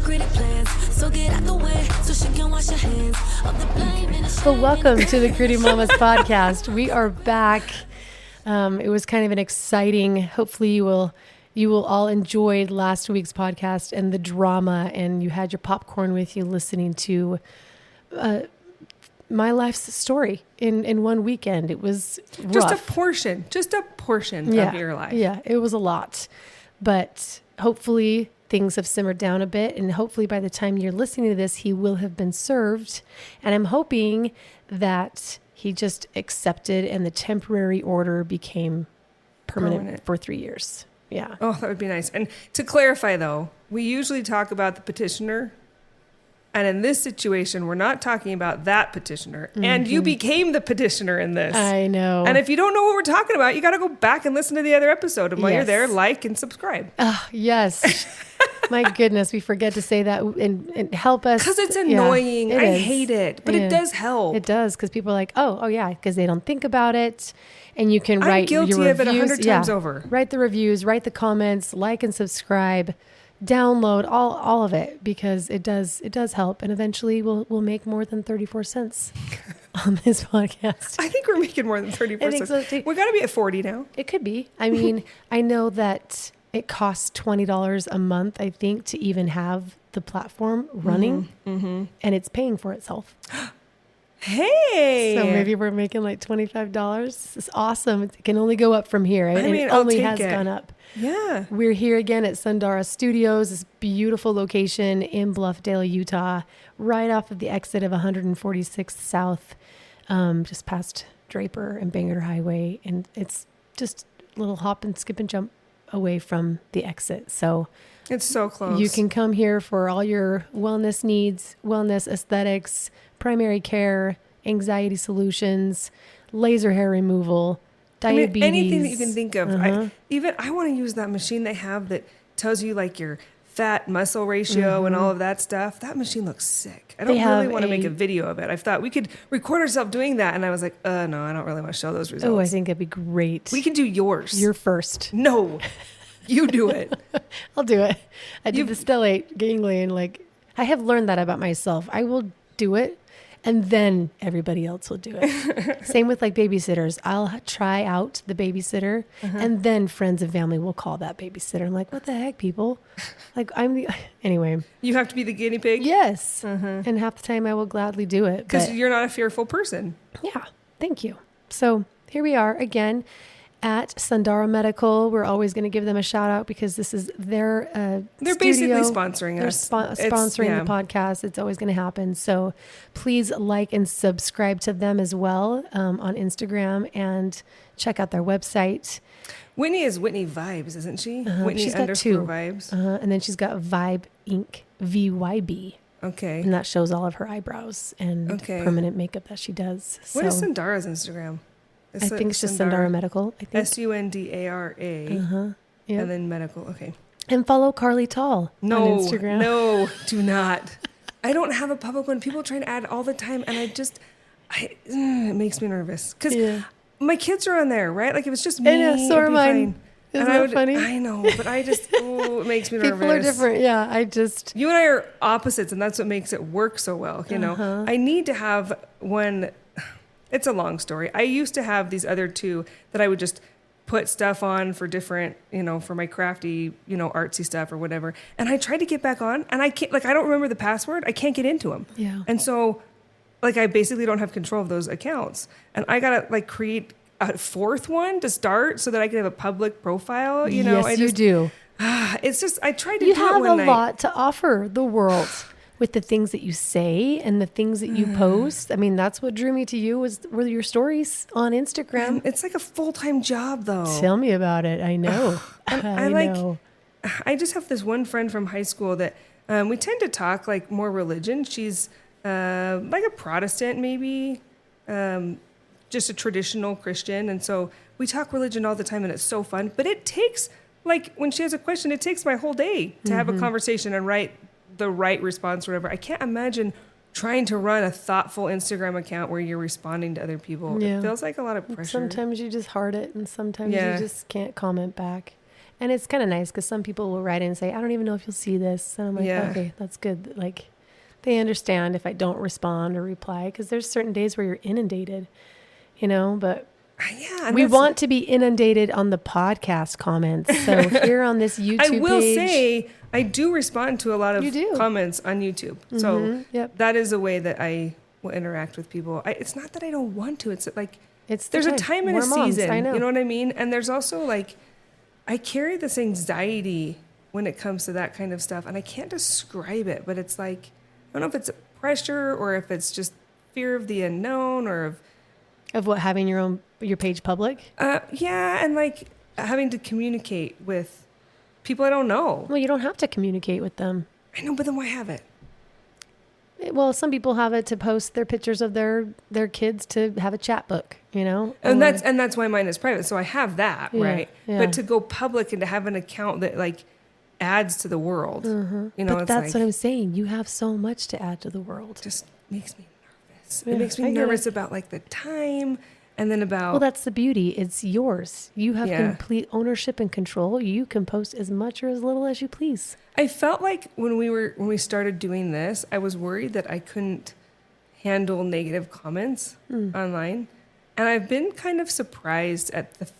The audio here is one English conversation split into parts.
gritty plans. So get out the way so she can wash her hands of the blame and the shame. Well, welcome to the Gritty Mamas podcast. We are back. It was kind of an exciting, hopefully you will all enjoy last week's podcast and the drama, and you had your popcorn with you listening to my life's story in one weekend. It was rough. Just a portion of your life. Yeah, it was a lot. But hopefully things have simmered down a bit, and hopefully by the time you're listening to this, he will have been served. And I'm hoping that he just accepted and the temporary order became permanent. For 3 years. Yeah. Oh, that would be nice. And to clarify, though, we usually talk about the petitioner. And in this situation, we're not talking about that petitioner. Mm-hmm. And you became the petitioner in this. I know. And if you don't know what we're talking about, you got to go back and listen to the other episode. And while you're there, like and subscribe. Yes. My goodness, we forget to say that and help us. Because it's annoying. Yeah, I hate it. But it does help. It does, because people are like, oh yeah, because they don't think about it. And you can write your reviews. I'm guilty of it 100 times over. Write the reviews, write the comments, like and subscribe. Download all of it, because it does help, and eventually we'll make more than 34 cents on this podcast. I think we're making more than 34 cents. So too. We got to be at 40 now. It could be. I mean, I know that it costs $20 a month, I think, to even have the platform running, and it's paying for itself. Hey! So maybe we're making like $25. This is awesome. It can only go up from here. I mean, it only has gone up. Yeah. We're here again at Sundara Studios, this beautiful location in Bluffdale, Utah, right off of the exit of 146th South, just past Draper and Bangor Highway. And it's just a little hop and skip and jump away from the exit. So it's so close. You can come here for all your wellness needs, wellness aesthetics, primary care, anxiety solutions, laser hair removal, diabetes. Anything that you can think of. I want to use that machine they have that tells you like your fat muscle ratio and all of that stuff. That machine looks sick. I don't really want to make a video of it. I thought we could record ourselves doing that, and I was like, no, I don't really want to show those results. Oh, I think it'd be great. We can do yours. You're first. No, you do it. I'll do it. I did the stellate ganglion. Like, I have learned that about myself. I will do it, and then everybody else will do it. Same with like babysitters. I'll try out the babysitter, and then friends and family will call that babysitter. I'm like, what the heck, people? Like, anyway. You have to be the guinea pig? Yes. And half the time I will gladly do it. Because you're not a fearful person. Yeah. Thank you. So here we are again at Sundara Medical. We're always going to give them a shout out, because this is their they're studio. Basically sponsoring us. Sponsoring the podcast. It's always going to happen. So please like and subscribe to them as well on Instagram, and check out their website. Whitney is Whitney Vibes, isn't she? Whitney she's got _Vibes. And then she's got Vibe Inc. VYB. Okay. And that shows all of her eyebrows and permanent makeup that she does. What is Sundara's Instagram? I think it's just Sundara Medical. I think SUNDARA. Yep. And then medical. Okay. And follow Carly Tall on Instagram. No, do not. I don't have a public one. People try to add all the time, and it makes me nervous, because my kids are on there, right? Like, if it's just me, so are mine. Isn't that funny? I know, but it makes me nervous. People are different. Yeah, you and I are opposites, and that's what makes it work so well. You know, I need to have one. It's a long story. I used to have these other two that I would just put stuff on for different, for my crafty, artsy stuff or whatever. And I tried to get back on, and I can't, I don't remember the password. I can't get into them. Yeah. And so, I basically don't have control of those accounts. And I got to, create a fourth one to start so that I can have a public profile. Yes, you do. It's just, I tried to do it one night. You have a lot to offer the world. With the things that you say and the things that you post. I mean, that's what drew me to you were your stories on Instagram. And it's like a full-time job, though. Tell me about it. I know. I know. I just have this one friend from high school that we tend to talk more religion. She's like a Protestant, maybe, just a traditional Christian. And so we talk religion all the time, and it's so fun. But it takes, when she has a question, it takes my whole day to have a conversation and write the right response or whatever. I can't imagine trying to run a thoughtful Instagram account where you're responding to other people. Yeah. It feels like a lot of pressure. Sometimes you just heart it, and sometimes you just can't comment back. And it's kind of nice because some people will write in and say, I don't even know if you'll see this. And I'm like, okay, that's good. Like, they understand if I don't respond or reply, because there's certain days where you're inundated, you know, but we want to be inundated on the podcast comments. So here on this YouTube I will page, say I do respond to a lot of comments on YouTube. So that is a way that I will interact with people. It's not that I don't want to. It's like there's a time and a season. I know. You know what I mean? And there's also like, I carry this anxiety when it comes to that kind of stuff, and I can't describe it, but it's like, I don't know if it's pressure or if it's just fear of the unknown or of what, having your page public? Yeah, and like having to communicate with people I don't know. Well, you don't have to communicate with them. I know, but then why have it? Well, some people have it to post their pictures of their kids to have a chat book, you know? And that's why mine is private. So I have that, right? Yeah. But to go public and to have an account that like adds to the world, you know, but that's like, what I'm saying. You have so much to add to the world. Just makes me nervous. It makes me nervous about like the time, and then about... Well, that's the beauty. It's yours. You have complete ownership and control. You can post as much or as little as you please. I felt like when we started doing this, I was worried that I couldn't handle negative comments online. And I've been kind of surprised at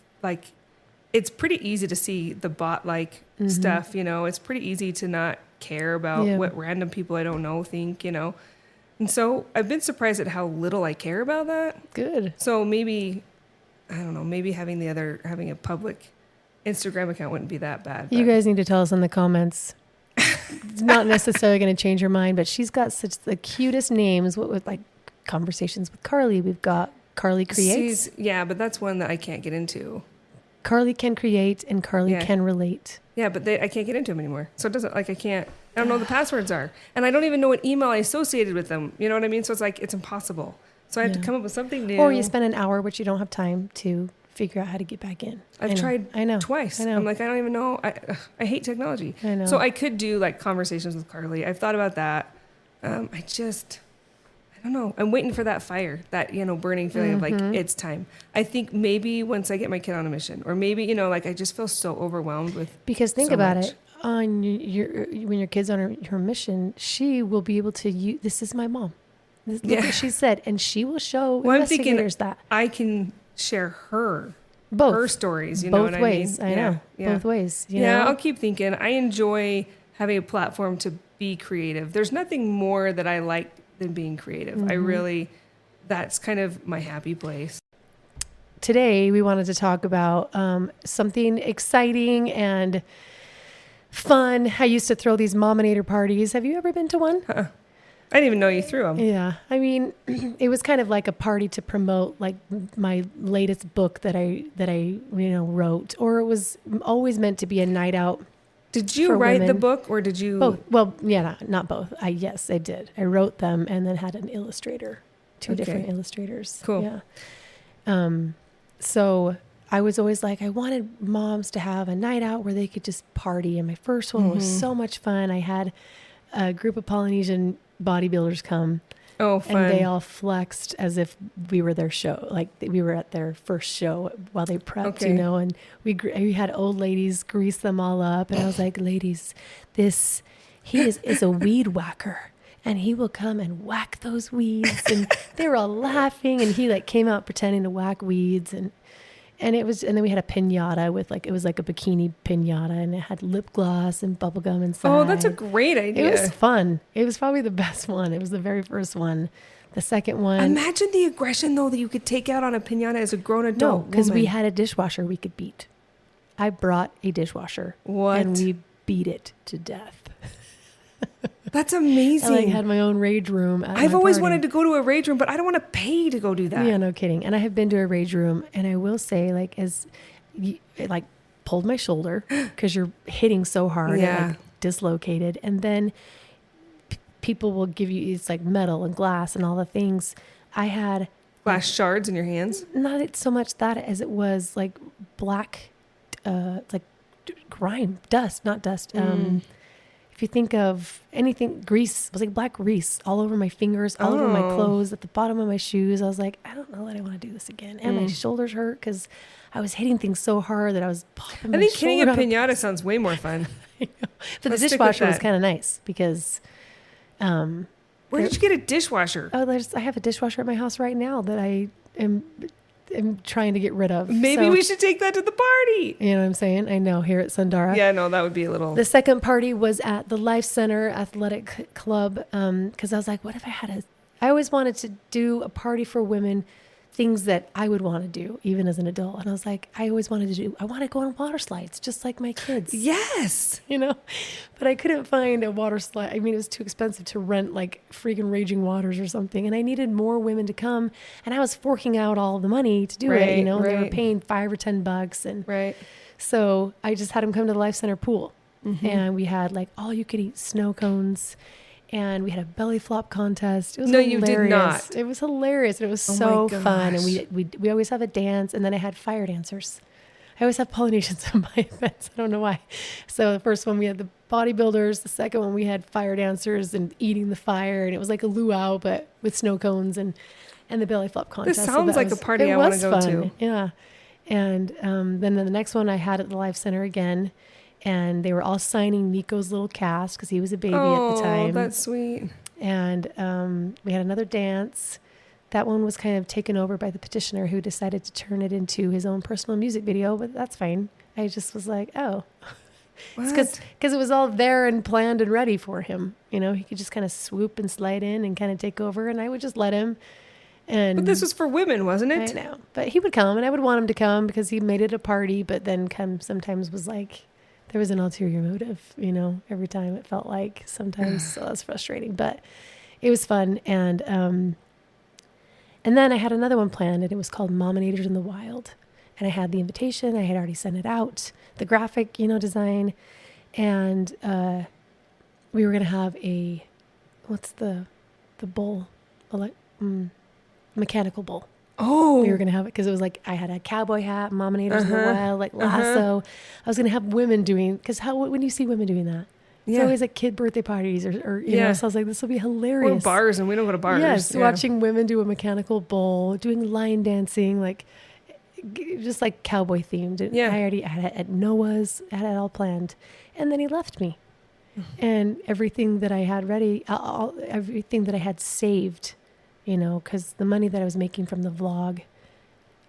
it's pretty easy to see the bot-like stuff, you know. It's pretty easy to not care about what random people I don't know think, you know. And so I've been surprised at how little I care about that. Good. So maybe, I don't know, maybe having a public Instagram account wouldn't be that bad. You guys need to tell us in the comments. It's not necessarily going to change your mind, but she's got such the cutest names. What with like Conversations with Carly. We've got Carly Creates. But that's one that I can't get into. Carly can create and Carly can relate. Yeah, but I can't get into them anymore. So it doesn't, like, I don't know what the passwords are. And I don't even know what email I associated with them. You know what I mean? So it's like, it's impossible. So I have to come up with something new. Or you spend an hour, which you don't have time to figure out how to get back in. I've tried twice. I know. I'm like, I don't even know. I hate technology. I know. So I could do like Conversations with Carly. I've thought about that. I don't know. I'm waiting for that fire, that, you know, burning feeling of like, it's time. I think maybe once I get my kid on a mission, or maybe, you know, like I just feel so overwhelmed with. Because think about it, when your kid's on her mission, she will be able to use, this is my mom. Look what she said, and she will show investigators that. I can share her stories, you know what I mean? Both ways, I know. Both ways. You know? I'll keep thinking. I enjoy having a platform to be creative. There's nothing more that I like than being creative. I really, that's kind of my happy place. Today, we wanted to talk about something exciting and fun. I used to throw these mominator parties. Have you ever been to one? I didn't even know you threw them. Yeah. I mean, it was kind of like a party to promote like my latest book that I wrote, or it was always meant to be a night out. Did you write the book, or did you? Both. Well, not both. Yes, I did. I wrote them and then had an illustrator, two different illustrators. Cool. Yeah. So I was always like, I wanted moms to have a night out where they could just party. And my first one was so much fun. I had a group of Polynesian bodybuilders come. Oh, fun. And they all flexed as if we were their show. Like we were at their first show while they prepped, you know, and we had old ladies grease them all up. And I was like, ladies, he is a weed whacker, and he will come and whack those weeds. And they were all laughing, and he like came out pretending to whack weeds. And then we had a piñata with it was like a bikini piñata, and it had lip gloss and bubble gum inside. Oh, that's a great idea. It was fun. It was probably the best one. It was the very first one. The second one. Imagine the aggression though that you could take out on a piñata as a grown adult. No, because we had a dishwasher we could beat. I brought a dishwasher. What? And we beat it to death. That's amazing. I had my own rage room. I've always wanted to go to a rage room, but I don't want to pay to go do that. Yeah, no kidding. And I have been to a rage room, and I will say, it pulled my shoulder because you're hitting so hard, and dislocated, and then people will give you it's like metal and glass and all the things. I had glass shards in your hands. Not so much that as it was like black, like grime, dust, not dust. If if you think of anything, grease, it was like black grease all over my fingers, all over my clothes, at the bottom of my shoes. I was like, I don't know that I want to do this again. And my shoulders hurt because I was hitting things so hard that I was popping I my think hitting a shoulder out. pinata sounds way more fun. I know. But Let's the stick with dishwasher was that. kind of nice because Where did you get a dishwasher? I have a dishwasher at my house right now that I am trying to get rid of. Maybe So, we should take that to the party. You know what I'm saying? I know, here at Sundara. Yeah, no, that would be a little. The second party was at the Life Center Athletic Club because I was like, what if I always wanted to do a party for women, things that I would want to do even as an adult. And I was like, I want to go on water slides just like my kids. Yes. You know, but I couldn't find a water slide. I mean, it was too expensive to rent like freaking Raging Waters or something. And I needed more women to come. And I was forking out all the money to do it, you know, and they were paying $5 or $10. And so I just had them come to the Life Center pool. And we had like all you could eat snow cones. And we had a belly flop contest. It was hilarious. You did not. It was hilarious. And it was so fun. And we always have a dance. And then I had fire dancers. I always have Polynesians at my events. I don't know why. So the first one we had the bodybuilders. The second one we had fire dancers and eating the fire. And it was like a luau, but with snow cones and the belly flop contest. This sounds like a party I want to go to. Yeah. And then the next one I had at the Life Center again. And they were all signing Nico's little cast because he was a baby at the time. Oh, that's sweet. And we had another dance. That one was kind of taken over by the petitioner who decided to turn it into his own personal music video, but that's fine. I just was like, oh. Because it was all there and planned and ready for him. You know, he could just kind of swoop and slide in and kind of take over, and I would just let him. But this was for women, wasn't it? I know. But he would come, and I would want him to come because he made it a party, but then sometimes was like... There was an ulterior motive, you know, every time it felt like sometimes. So that's frustrating, but it was fun. And then I had another one planned and it was called Mominators in the Wild. And I had the invitation. I had already sent it out, the graphic, you know, design. And we were going to have what's the bull? Mechanical bull. Oh, we were going to have it because it was like I had a cowboy hat, Mominators in the Wild, like lasso. I was going to have women doing, because when you see women doing that, it's always like kid birthday parties or you know, so I was like, this will be hilarious. Or bars, and we don't go to bars. Yes, watching women do a mechanical bull, doing line dancing, like just like cowboy themed. Yeah. I already had it at Noah's, I had it all planned. And then he left me. And everything that I had ready, everything that I had saved, you know, because the money that I was making from the vlog,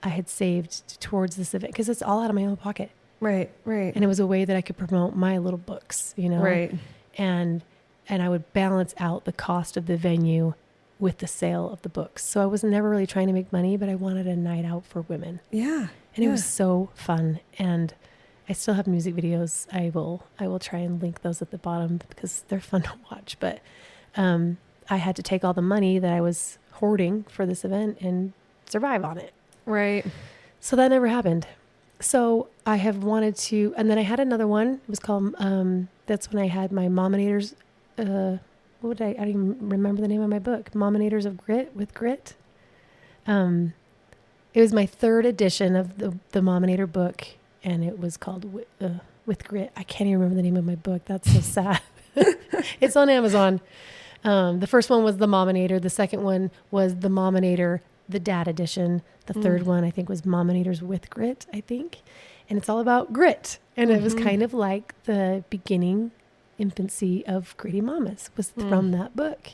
I had saved towards this event because it's all out of my own pocket. Right. And it was a way that I could promote my little books, you know. Right. And I would balance out the cost of the venue with the sale of the books. So I was never really trying to make money, but I wanted a night out for women. Yeah. And it was so fun. And I still have music videos. I will try and link those at the bottom because they're fun to watch. But I had to take all the money that I was hoarding for this event and survive on it. Right. So that never happened. So I have wanted to, and then I had another one. It was called, that's when I had my Mominators, I don't even remember the name of my book, Mominators of Grit with Grit. It was my third edition of the Mominator book, and it was called With Grit. I can't even remember the name of my book. That's so sad. It's on Amazon. The first one was the Mominator. The second one was the Mominator, the Dad edition. The third one, I think, was Mominators with Grit, I think. And it's all about grit. And it was kind of like the beginning infancy of Gritty Mamas was from that book.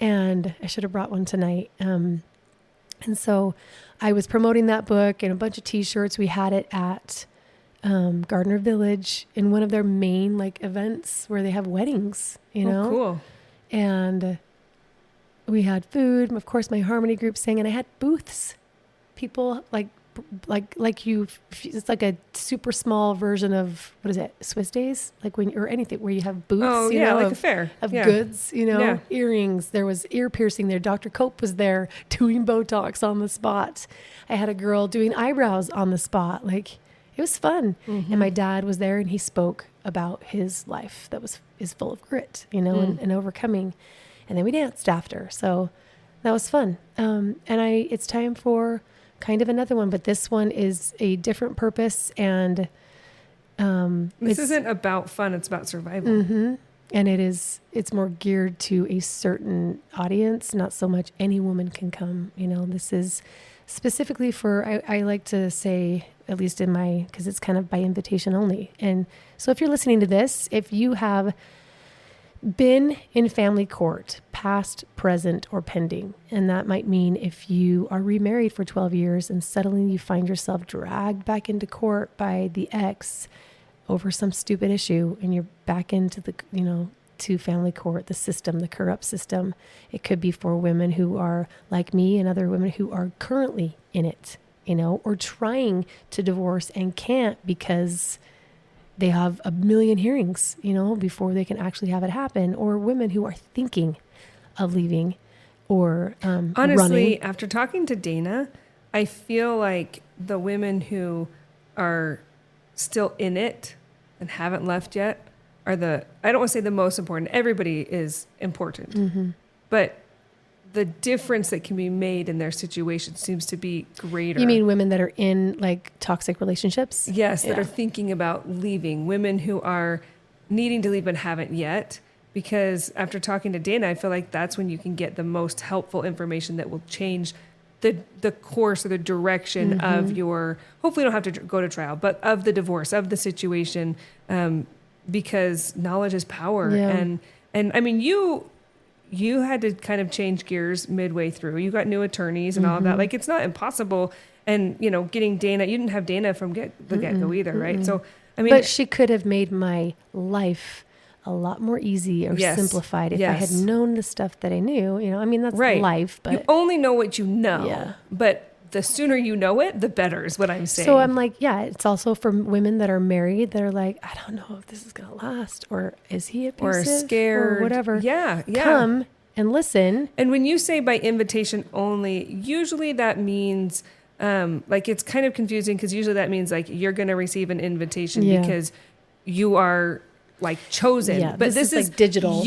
And I should have brought one tonight. And so I was promoting that book and a bunch of T-shirts. We had it at Gardner Village in one of their main like events where they have weddings, you know? Cool. And we had food. Of course, my harmony group sang, and I had booths. People like you, it's like a super small version of, what is it, Swiss Days? Like or anything where you have booths, you know, like a fair of goods, you know, earrings. There was ear piercing there. Dr. Cope was there doing Botox on the spot. I had a girl doing eyebrows on the spot. Like, it was fun. And my dad was there, and he spoke about his life that is full of grit, you know, and overcoming. And then we danced after. So that was fun. And it's time for kind of another one, but this one is a different purpose. And this isn't about fun. It's about survival. And it's more geared to a certain audience, not so much any woman can come. This is specifically for, I like to say, at least because it's kind of by invitation only. And so if you're listening to this, if you have been in family court, past, present, or pending, and that might mean if you are remarried for 12 years and suddenly you find yourself dragged back into court by the ex over some stupid issue, and you're back into to family court, the system, the corrupt system. It could be for women who are like me and other women who are currently in it, or trying to divorce and can't because they have a million hearings, before they can actually have it happen, or women who are thinking of leaving or honestly, running. After talking to Dana, I feel like the women who are still in it and haven't left yet are I don't want to say the most important. Everybody is important. Mm-hmm. But the difference that can be made in their situation seems to be greater. You mean women that are in like toxic relationships? Yes, that are thinking about leaving. Women who are needing to leave but haven't yet. Because after talking to Dana, I feel like that's when you can get the most helpful information that will change the course or the direction of your, hopefully you don't have to go to trial, but of the divorce, of the situation, because knowledge is power. Yeah. And I mean, you had to kind of change gears midway through. You got new attorneys and all of that. Like, it's not impossible. And, getting Dana, you didn't have Dana from the get-go either, right? So, I mean. But she could have made my life a lot more easy or simplified if I had known the stuff that I knew. I mean, that's life. But you only know what you know. Yeah. But the sooner you know it, the better is what I'm saying. So I'm like, it's also for women that are married that are like, I don't know if this is going to last, or is he abusive? Or scared. Or whatever. Yeah. Come and listen. And when you say by invitation only, usually that means, it's kind of confusing because usually that means like you're going to receive an invitation because you are like chosen. Yeah, but this is like digital.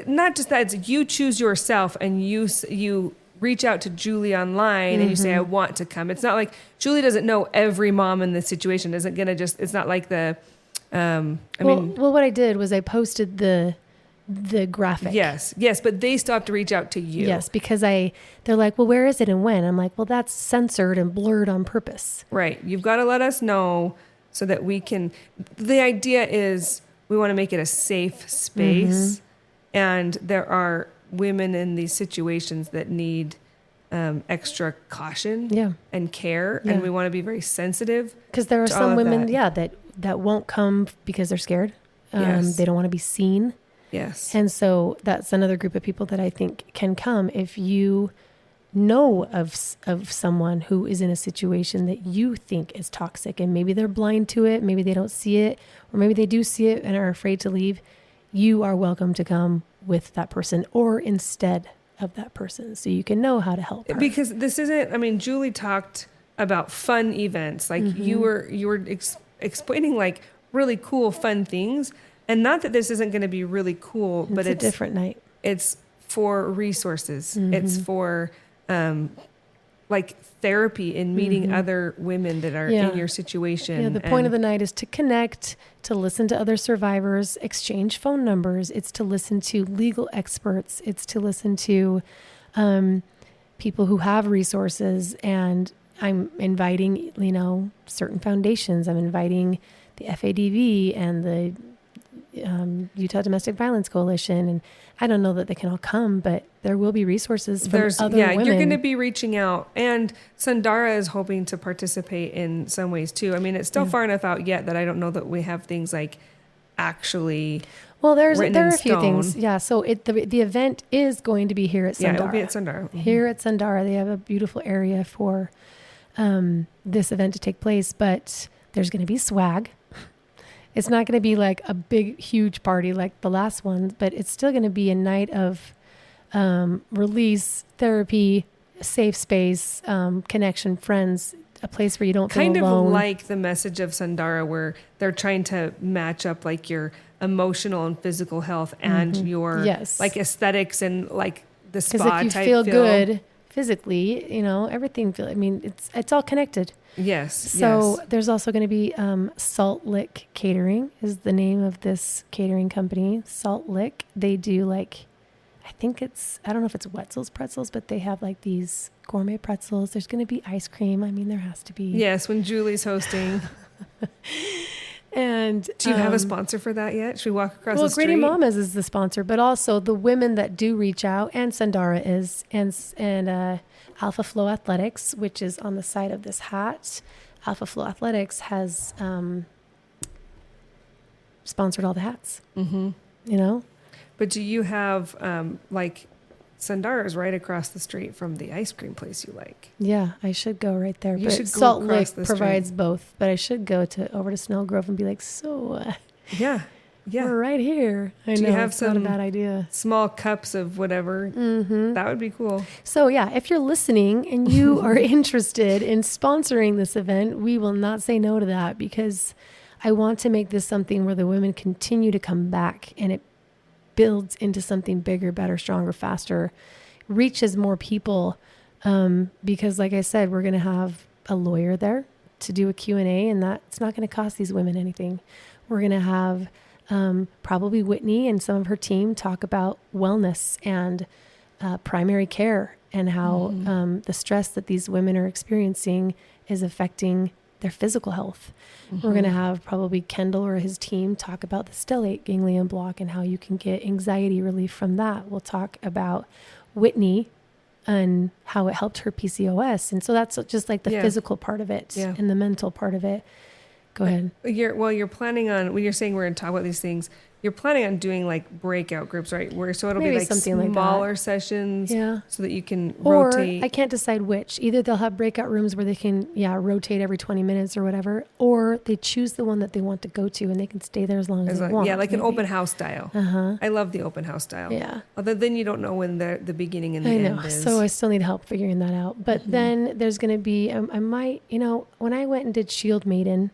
Not just that, it's you choose yourself and you reach out to Julie online and you say, I want to come. It's not like Julie doesn't know every mom in this situation. Isn't going to it's not like the, what I did was I posted the graphic. Yes, but they still have to reach out to you. Yes, because they're like, well, where is it and when? I'm like, well, that's censored and blurred on purpose. Right. You've got to let us know so that we can, the idea is we want to make it a safe space. And there are women in these situations that need extra caution and care. And we want to be very sensitive. Because there are some women, that won't come because they're scared. They don't want to be seen. Yes. And so that's another group of people that I think can come if you know of someone who is in a situation that you think is toxic, and maybe they're blind to it, maybe they don't see it, or maybe they do see it and are afraid to leave. You are welcome to come with that person or instead of that person, so you can know how to help her. Because this isn't, Julie talked about fun events. Like you were explaining like really cool, fun things. And not that this isn't going to be really cool, but it's a different night. It's for resources. It's for like therapy and meeting other women that are in your situation. Yeah, the point of the night is to connect, to listen to other survivors, exchange phone numbers. It's to listen to legal experts. It's to listen to people who have resources. And I'm inviting, certain foundations. I'm inviting the FADV and the Utah Domestic Violence Coalition, and I don't know that they can all come, but there will be resources from other women. You're going to be reaching out, and Sundara is hoping to participate in some ways too. I mean, it's still far enough out yet that I don't know that we have things like actually. Well, there are a few things. Yeah, so the event is going to be here at Sundara. Yeah, it'll be at Sundara. Here at Sundara, they have a beautiful area for this event to take place, but there's going to be swag. It's not going to be like a big, huge party like the last one, but it's still going to be a night of release, therapy, safe space, connection, friends, a place where you don't feel alone. Kind of like the message of Sundara, where they're trying to match up like your emotional and physical health and your like aesthetics and like the spa type feel. Because if you feel good physically, everything. I mean, it's all connected. Yes. So yes. there's also going to be Salt Lick Catering is the name of this catering company. Salt Lick. They do I don't know if it's Wetzel's pretzels, but they have like these gourmet pretzels. There's going to be ice cream. I mean, there has to be. Yes, when Julie's hosting. And do you have a sponsor for that yet? Should we walk across the street? Grady Mamas is the sponsor, but also the women that do reach out, and Sandara is, and Alpha Flow Athletics, which is on the side of this hat. Alpha Flow Athletics has sponsored all the hats. Mm-hmm. But do you have Sandara's right across the street from the ice cream place you like? Yeah, I should go right there. You but should go Salt across Lake the provides street. both, but I should go over to Snow Grove and be like, Yeah. we're right here. I Do know you have it's not a some bad idea. small cups of whatever? Mm-hmm. That would be cool. So yeah, if you're listening and you are interested in sponsoring this event, we will not say no to that, because I want to make this something where the women continue to come back and it builds into something bigger, better, stronger, faster, reaches more people. Because like I said, we're going to have a lawyer there to do a Q&A, and that's not going to cost these women anything. We're going to have probably Whitney and some of her team talk about wellness and primary care, and how the stress that these women are experiencing is affecting their physical health. We're going to have probably Kendall or his team talk about the stellate ganglion block and how you can get anxiety relief from that. We'll talk about Whitney and how it helped her PCOS. And so that's just like the physical part of it and the mental part of it. Go ahead. You're planning on, when you're saying we're going to talk about these things, you're planning on doing like breakout groups, right? So it'll Maybe be like something like smaller sessions, so that you can or rotate. I can't decide which. Either they'll have breakout rooms where they can, rotate every 20 minutes or whatever, or they choose the one that they want to go to and they can stay there as long as they want. Yeah, like maybe. an open house style. I love the open house style. Yeah. Although then you don't know when the beginning and the end is. So I still need help figuring that out. But then there's going to be, I might, when I went and did Shield Maiden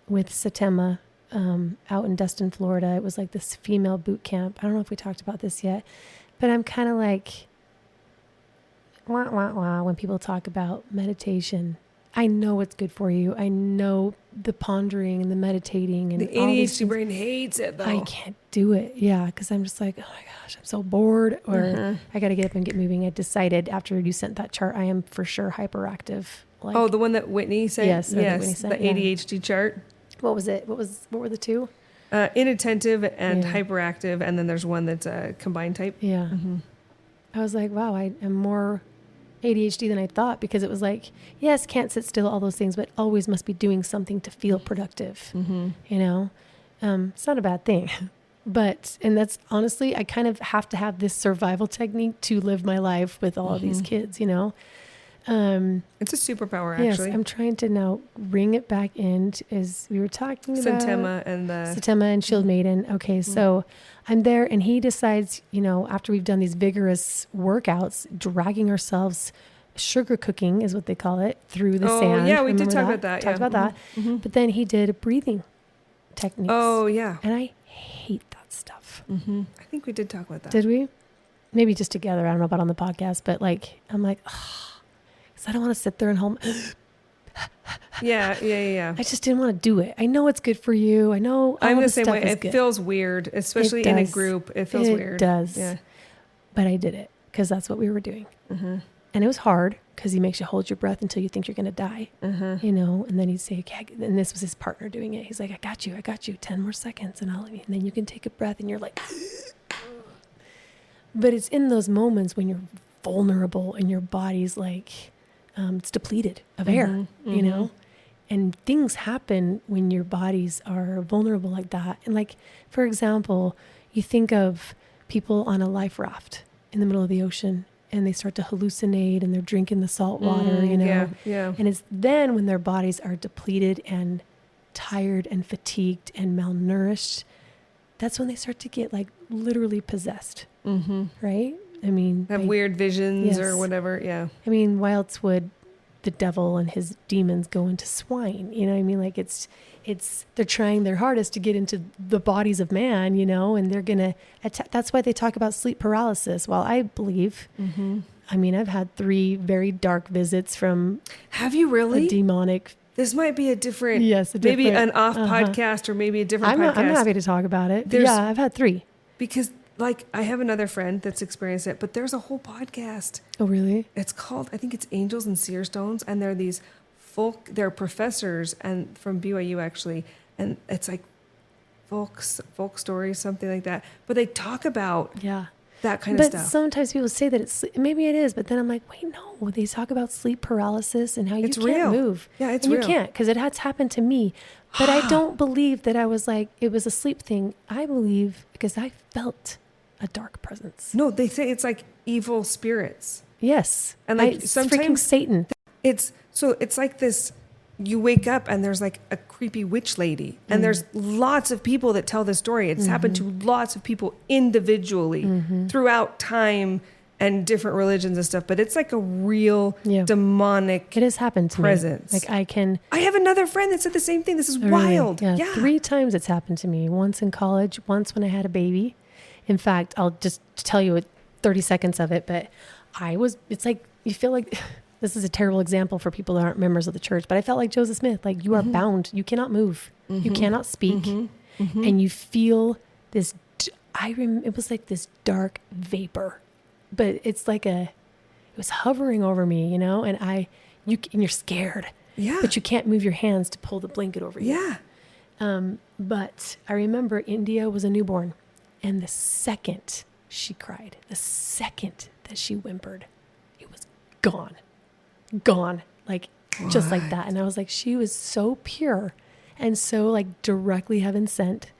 with Satema out in Destin, Florida, it was like this female boot camp. I don't know if we talked about this yet, but I'm kind of like, wah, wah, wah, when people talk about meditation. I know it's good for you. I know the pondering and the meditating and the ADHD brain hates it though. I can't do it. Yeah. Because I'm just like, oh my gosh, I'm so bored, or I got to get up and get moving. I decided after you sent that chart, I am for sure hyperactive. The one that Whitney said? Yes. Whitney said, the ADHD chart. What was it? What were the two? Inattentive and hyperactive, and then there's one that's a combined type. Yeah. I was like, wow, I am more ADHD than I thought, because it was like, yes, can't sit still, all those things, but always must be doing something to feel productive. It's not a bad thing. And that's honestly, I kind of have to have this survival technique to live my life with all of these kids, It's a superpower, actually. Yes, I'm trying to now bring it back in, as we were talking about Satema and Shield Maiden. Okay, so I'm there, and he decides, after we've done these vigorous workouts, dragging ourselves, sugar cooking is what they call it, through the sand. Yeah, we did Remember talk about that. Talked about that. But then he did breathing techniques. Oh, yeah. And I hate that stuff. I think we did talk about that. Did we? Maybe just together. I don't know about on the podcast, but I'm like, because I don't want to sit there and hold. Yeah. I just didn't want to do it. I know it's good for you. I know I'm the same way. It feels weird, especially in a group. It feels weird. It does. Yeah. But I did it because that's what we were doing. And it was hard because he makes you hold your breath until you think you're going to die, and then he'd say, okay, and this was his partner doing it. He's like, I got you, 10 more seconds. And then you can take a breath, and you're like, but it's in those moments when you're vulnerable and your body's like, it's depleted of air, and things happen when your bodies are vulnerable like that. And like, for example, you think of people on a life raft in the middle of the ocean, and they start to hallucinate, and they're drinking the salt water, Yeah. And it's then when their bodies are depleted and tired and fatigued and malnourished, that's when they start to get like literally possessed, right? I mean, have weird visions or whatever. Yeah. I mean, why else would the devil and his demons go into swine. You know what I mean? Like they're trying their hardest to get into the bodies of man, you know, and they're going to attack. That's why they talk about sleep paralysis. Well, I believe, I mean, I've had 3 very dark visits from. Have you really? A demonic. This might be a different, maybe an off podcast or maybe a different podcast. I'm happy to talk about it. Yeah, I've had 3. Because like I have another friend that's experienced it, but there's a whole podcast. Oh, really? It's called, I think it's Angels and Seer Stones. And they're these they're professors and from BYU actually. And it's like folk stories, something like that. But they talk about that kind of stuff. But sometimes people say that maybe it is, but then I'm like, wait, no. They talk about sleep paralysis and how you can't move. Yeah, it's and real. You can't, because it has happened to me. But I don't believe that I was like, it was a sleep thing. I believe because I felt a dark presence. No, they say it's like evil spirits. Yes. And like sometimes freaking Satan. It's like this, you wake up and there's like a creepy witch lady. And there's lots of people that tell this story. It's happened to lots of people individually throughout time and different religions and stuff. But it's like a real demonic It has happened to presence. me. Like I have another friend that said the same thing. This is wild. Yeah. 3 times it's happened to me. Once in college, once when I had a baby. In fact, I'll just tell you 30 seconds of it. But it's like, you feel like, this is a terrible example for people that aren't members of the church, but I felt like Joseph Smith, like you are bound. You cannot move. You cannot speak. And you feel this, it was like this dark vapor, but it's like it was hovering over me, you know, and you're scared. Yeah. But you can't move your hands to pull the blanket over you. Yeah. But I remember India was a newborn, and the second she cried, the second that she whimpered, it was gone, like just like that. And I was like, she was so pure and so like directly heaven sent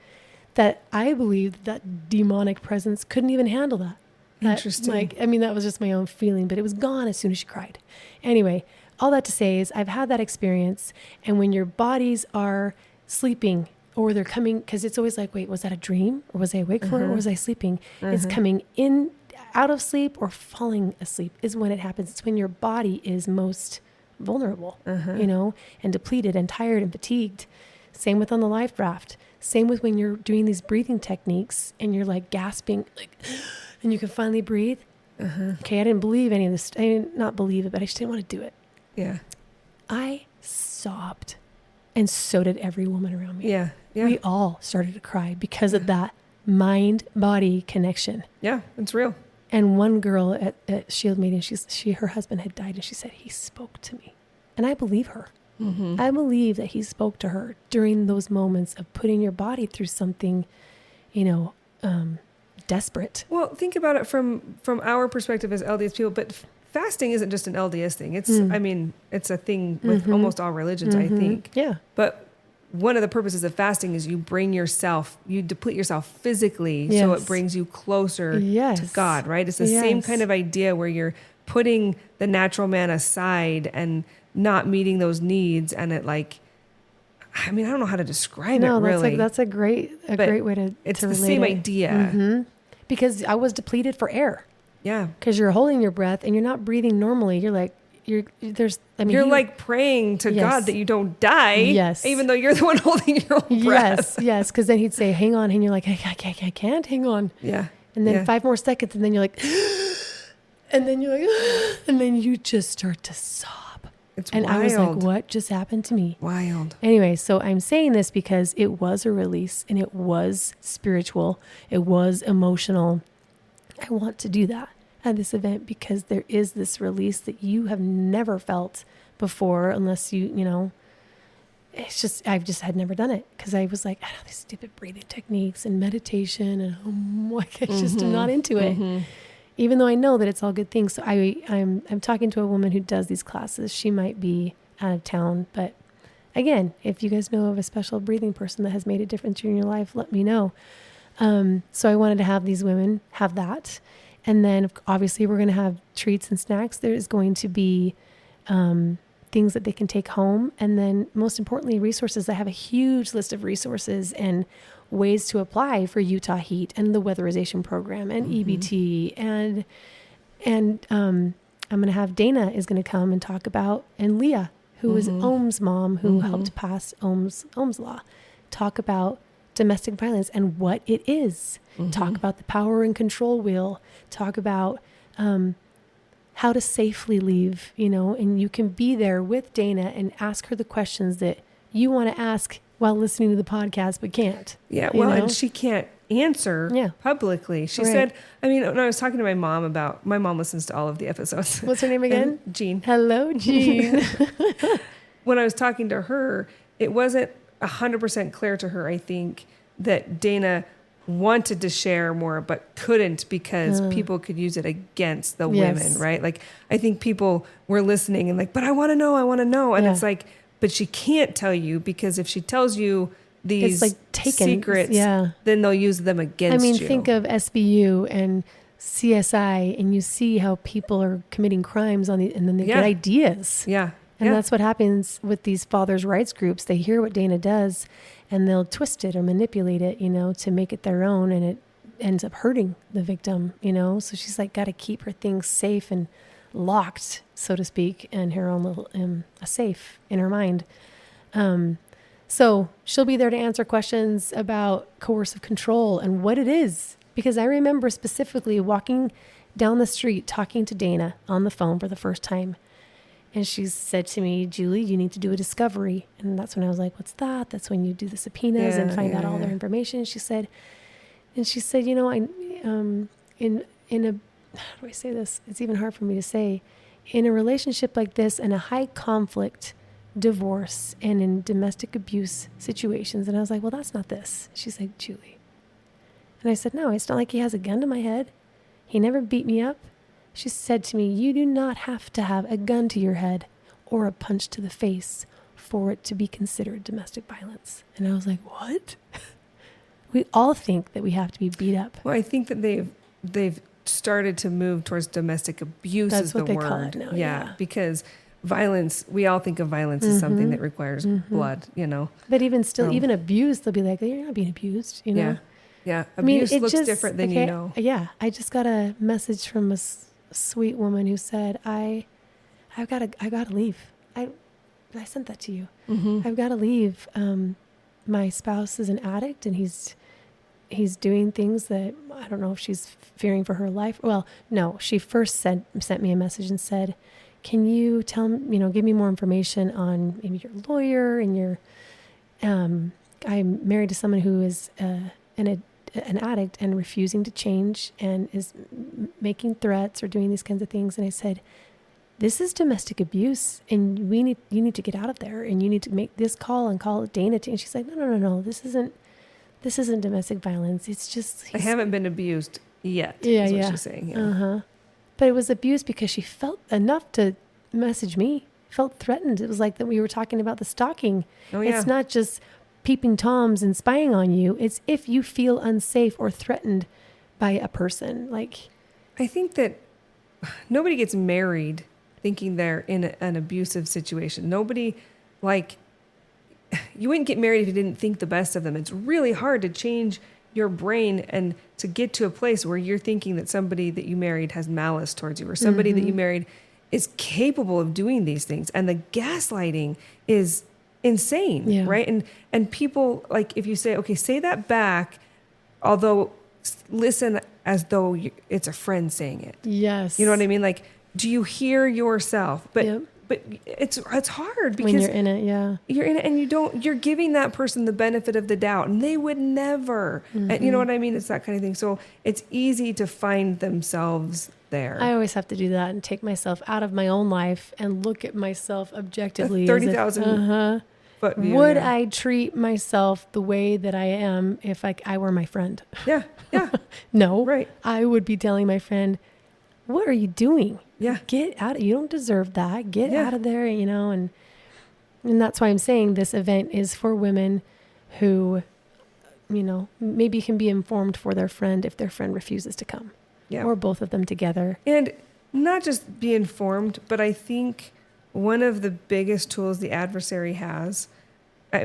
that I believed that demonic presence couldn't even handle that. Interesting. That was just my own feeling, but it was gone as soon as she cried. Anyway, all that to say is I've had that experience. And when your bodies are sleeping or they're coming, because it's always like, wait, was that a dream? Or was I awake for it? Or was I sleeping? It's coming in, out of sleep or falling asleep is when it happens. It's when your body is most vulnerable, you know, and depleted and tired and fatigued. Same with on the life raft. Same with when you're doing these breathing techniques and you're like gasping, like, and you can finally breathe. Okay, I didn't believe any of this. I did not believe it, but I just didn't want to do it. Yeah. I sobbed. And so did every woman around me. Yeah. We all started to cry because of that mind-body connection. Yeah, it's real. And one girl at Shield meeting, her husband had died, and she said, he spoke to me. And I believe her. I believe that he spoke to her during those moments of putting your body through something, you know, desperate. Well, think about it from our perspective as LDS people, but fasting isn't just an LDS thing. It's, it's a thing with almost all religions, I think. Yeah. But one of the purposes of fasting is you deplete yourself physically, so it brings you closer to God, right? It's the same kind of idea where you're putting the natural man aside and not meeting those needs. And it like, I don't know how to describe it really. That's a great way to it's to the relate same it. idea. Because I was depleted for air. Yeah. Because you're holding your breath and you're not breathing normally. You're like, you're like praying to God that you don't die. Yes. Even though you're the one holding your own breath. Yes. Because then he'd say, hang on. And you're like, I can't hang on. Yeah. And then 5 more seconds. And then you're like, and then you're like, and then you just start to sob. It's and wild. I was like, what just happened to me? Wild. Anyway, so I'm saying this because it was a release and it was spiritual. It was emotional. I want to do that at this event because there is this release that you have never felt before unless you know, I've just had never done it because I was like, I know these stupid breathing techniques and meditation and I just am not into it. Even though I know that it's all good things. So I'm talking to a woman who does these classes. She might be out of town, but again, if you guys know of a special breathing person that has made a difference in your life, let me know. So I wanted to have these women have that. And then obviously we're going to have treats and snacks. There is going to be things that they can take home. And then most importantly, resources. I have a huge list of resources and ways to apply for Utah Heat and the weatherization program and EBT and I'm going to have Dana is going to come and talk about, and Leah, who is Ohm's mom, who helped pass Ohm's law, talk about domestic violence and what it is. Talk about the power and control wheel. Talk about how to safely leave, and you can be there with Dana and ask her the questions that you want to ask while listening to the podcast, but can't. Yeah, well, and she can't answer publicly. She said, when I was talking to my mom listens to all of the episodes. What's her name again? Jean. Hello, Jean. When I was talking to her, it wasn't 100% clear to her, I think, that Dana wanted to share more but couldn't because people could use it against the women, right? Like, I think people were listening and like, but I want to know. And it's like, but she can't tell you, because if she tells you these secrets, then they'll use them against you. Think of SBU and CSI, and you see how people are committing crimes and then they get ideas. Yeah. And that's what happens with these fathers' rights groups. They hear what Dana does and they'll twist it or manipulate it, to make it their own, and it ends up hurting the victim, So she's like got to keep her things safe and locked, so to speak, in her own little a safe in her mind. So she'll be there to answer questions about coercive control and what it is. Because I remember specifically walking down the street talking to Dana on the phone for the first time. And she said to me, Julie, you need to do a discovery. And that's when I was like, what's that? That's when you do the subpoenas and find out all their information. She said, I in a, how do I say this? It's even hard for me to say. In a relationship like this, in a high conflict divorce and in domestic abuse situations. And I was like, well, that's not this. She's like, Julie. And I said, no, it's not like he has a gun to my head. He never beat me up. She said to me, you do not have to have a gun to your head or a punch to the face for it to be considered domestic violence. And I was like, what? We all think that we have to be beat up. Well, I think that they've started to move towards domestic abuse. That's is what the they word. call it now. Yeah, because violence, we all think of violence as something that requires blood, But even still, even abuse, they'll be like, you're not being abused, Yeah. Abuse looks different than Yeah. I just got a message from a sweet woman who said, I've got to leave. I sent that to you. I've got to leave. My spouse is an addict and he's doing things that I don't know if she's fearing for her life. Well, no, she first sent me a message and said, can you give me more information on maybe your lawyer and your, I'm married to someone who is an addict and refusing to change and is making threats or doing these kinds of things. And I said, this is domestic abuse and you need to get out of there and you need to make this call and call Dana. And she's like, no, this isn't domestic violence. It's just, I haven't been abused yet. Yeah. Is what she's saying. But it was abuse because she felt enough to message me, felt threatened. It was like that we were talking about the stalking. Oh, yeah. It's not just peeping Toms and spying on you. It's if you feel unsafe or threatened by a person. Like, I think that nobody gets married thinking they're in an abusive situation. Nobody, you wouldn't get married if you didn't think the best of them. It's really hard to change your brain and to get to a place where you're thinking that somebody that you married has malice towards you or somebody that you married is capable of doing these things. And the gaslighting is insane, right? And people, like, if you say, okay, say that back, although listen as though it's a friend saying it. yes. You know what I mean? Like, do you hear yourself? But but it's hard because when you're in it, you're in it and you're giving that person the benefit of the doubt and they would never, and you know what I mean? It's that kind of thing. So it's easy to find themselves there. I always have to do that and take myself out of my own life and look at myself objectively. 30,000 foot view. Would I treat myself the way that I am if I were my friend? Yeah. No. Right. I would be telling my friend, what are you doing? Yeah. Get out. You don't deserve that. Get out of there, and that's why I'm saying this event is for women who, maybe can be informed for their friend if their friend refuses to come. Yeah. Or both of them together. And not just be informed, but I think one of the biggest tools the adversary has,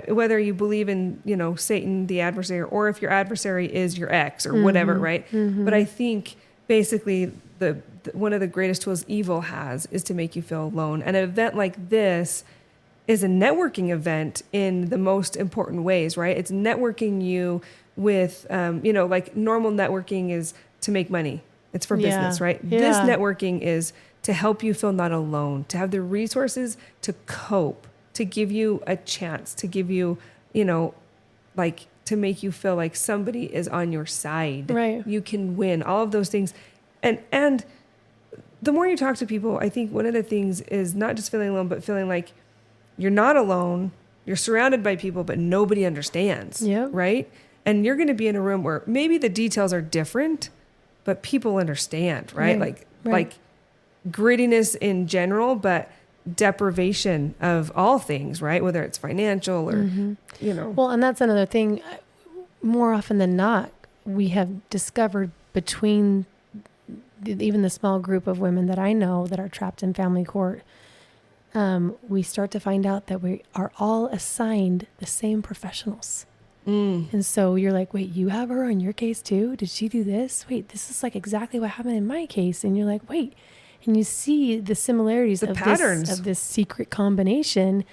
whether you believe in, Satan, the adversary, or if your adversary is your ex or whatever, right? But I think basically the one of the greatest tools evil has is to make you feel alone. And an event like this is a networking event in the most important ways, right? It's networking you with, like normal networking is to make money. It's for business, right? Yeah. This networking is to help you feel not alone, to have the resources to cope, to give you a chance, to give you, to make you feel like somebody is on your side. Right. You can win, all of those things. And the more you talk to people, I think one of the things is not just feeling alone, but feeling like you're not alone. You're surrounded by people, but nobody understands. Yep. Right? And you're going to be in a room where maybe the details are different, but people understand, right? Like grittiness in general, but deprivation of all things, right? Whether it's financial or, Well, and that's another thing. More often than not, we have discovered between even the small group of women that I know that are trapped in family court, we start to find out that we are all assigned the same professionals. And so you're like, wait, you have her on your case too? Did she do this? Wait, this is like exactly what happened in my case. And you're like, wait, and you see the similarities The of patterns of this secret combination,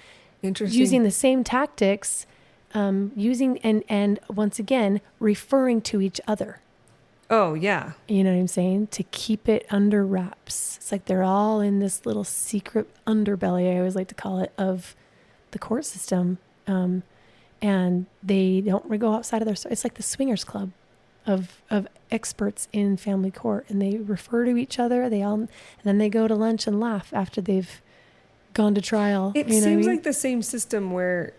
Interesting. using the same tactics, using and once again referring to each other. Oh yeah. You know what I'm saying? To keep it under wraps. It's like they're all in this little secret underbelly, I always like to call it, of the court system. And they don't go outside of their, it's like the swingers club of experts in family court, and they refer to each other. And then they go to lunch and laugh after they've gone to trial. It seems like the same system where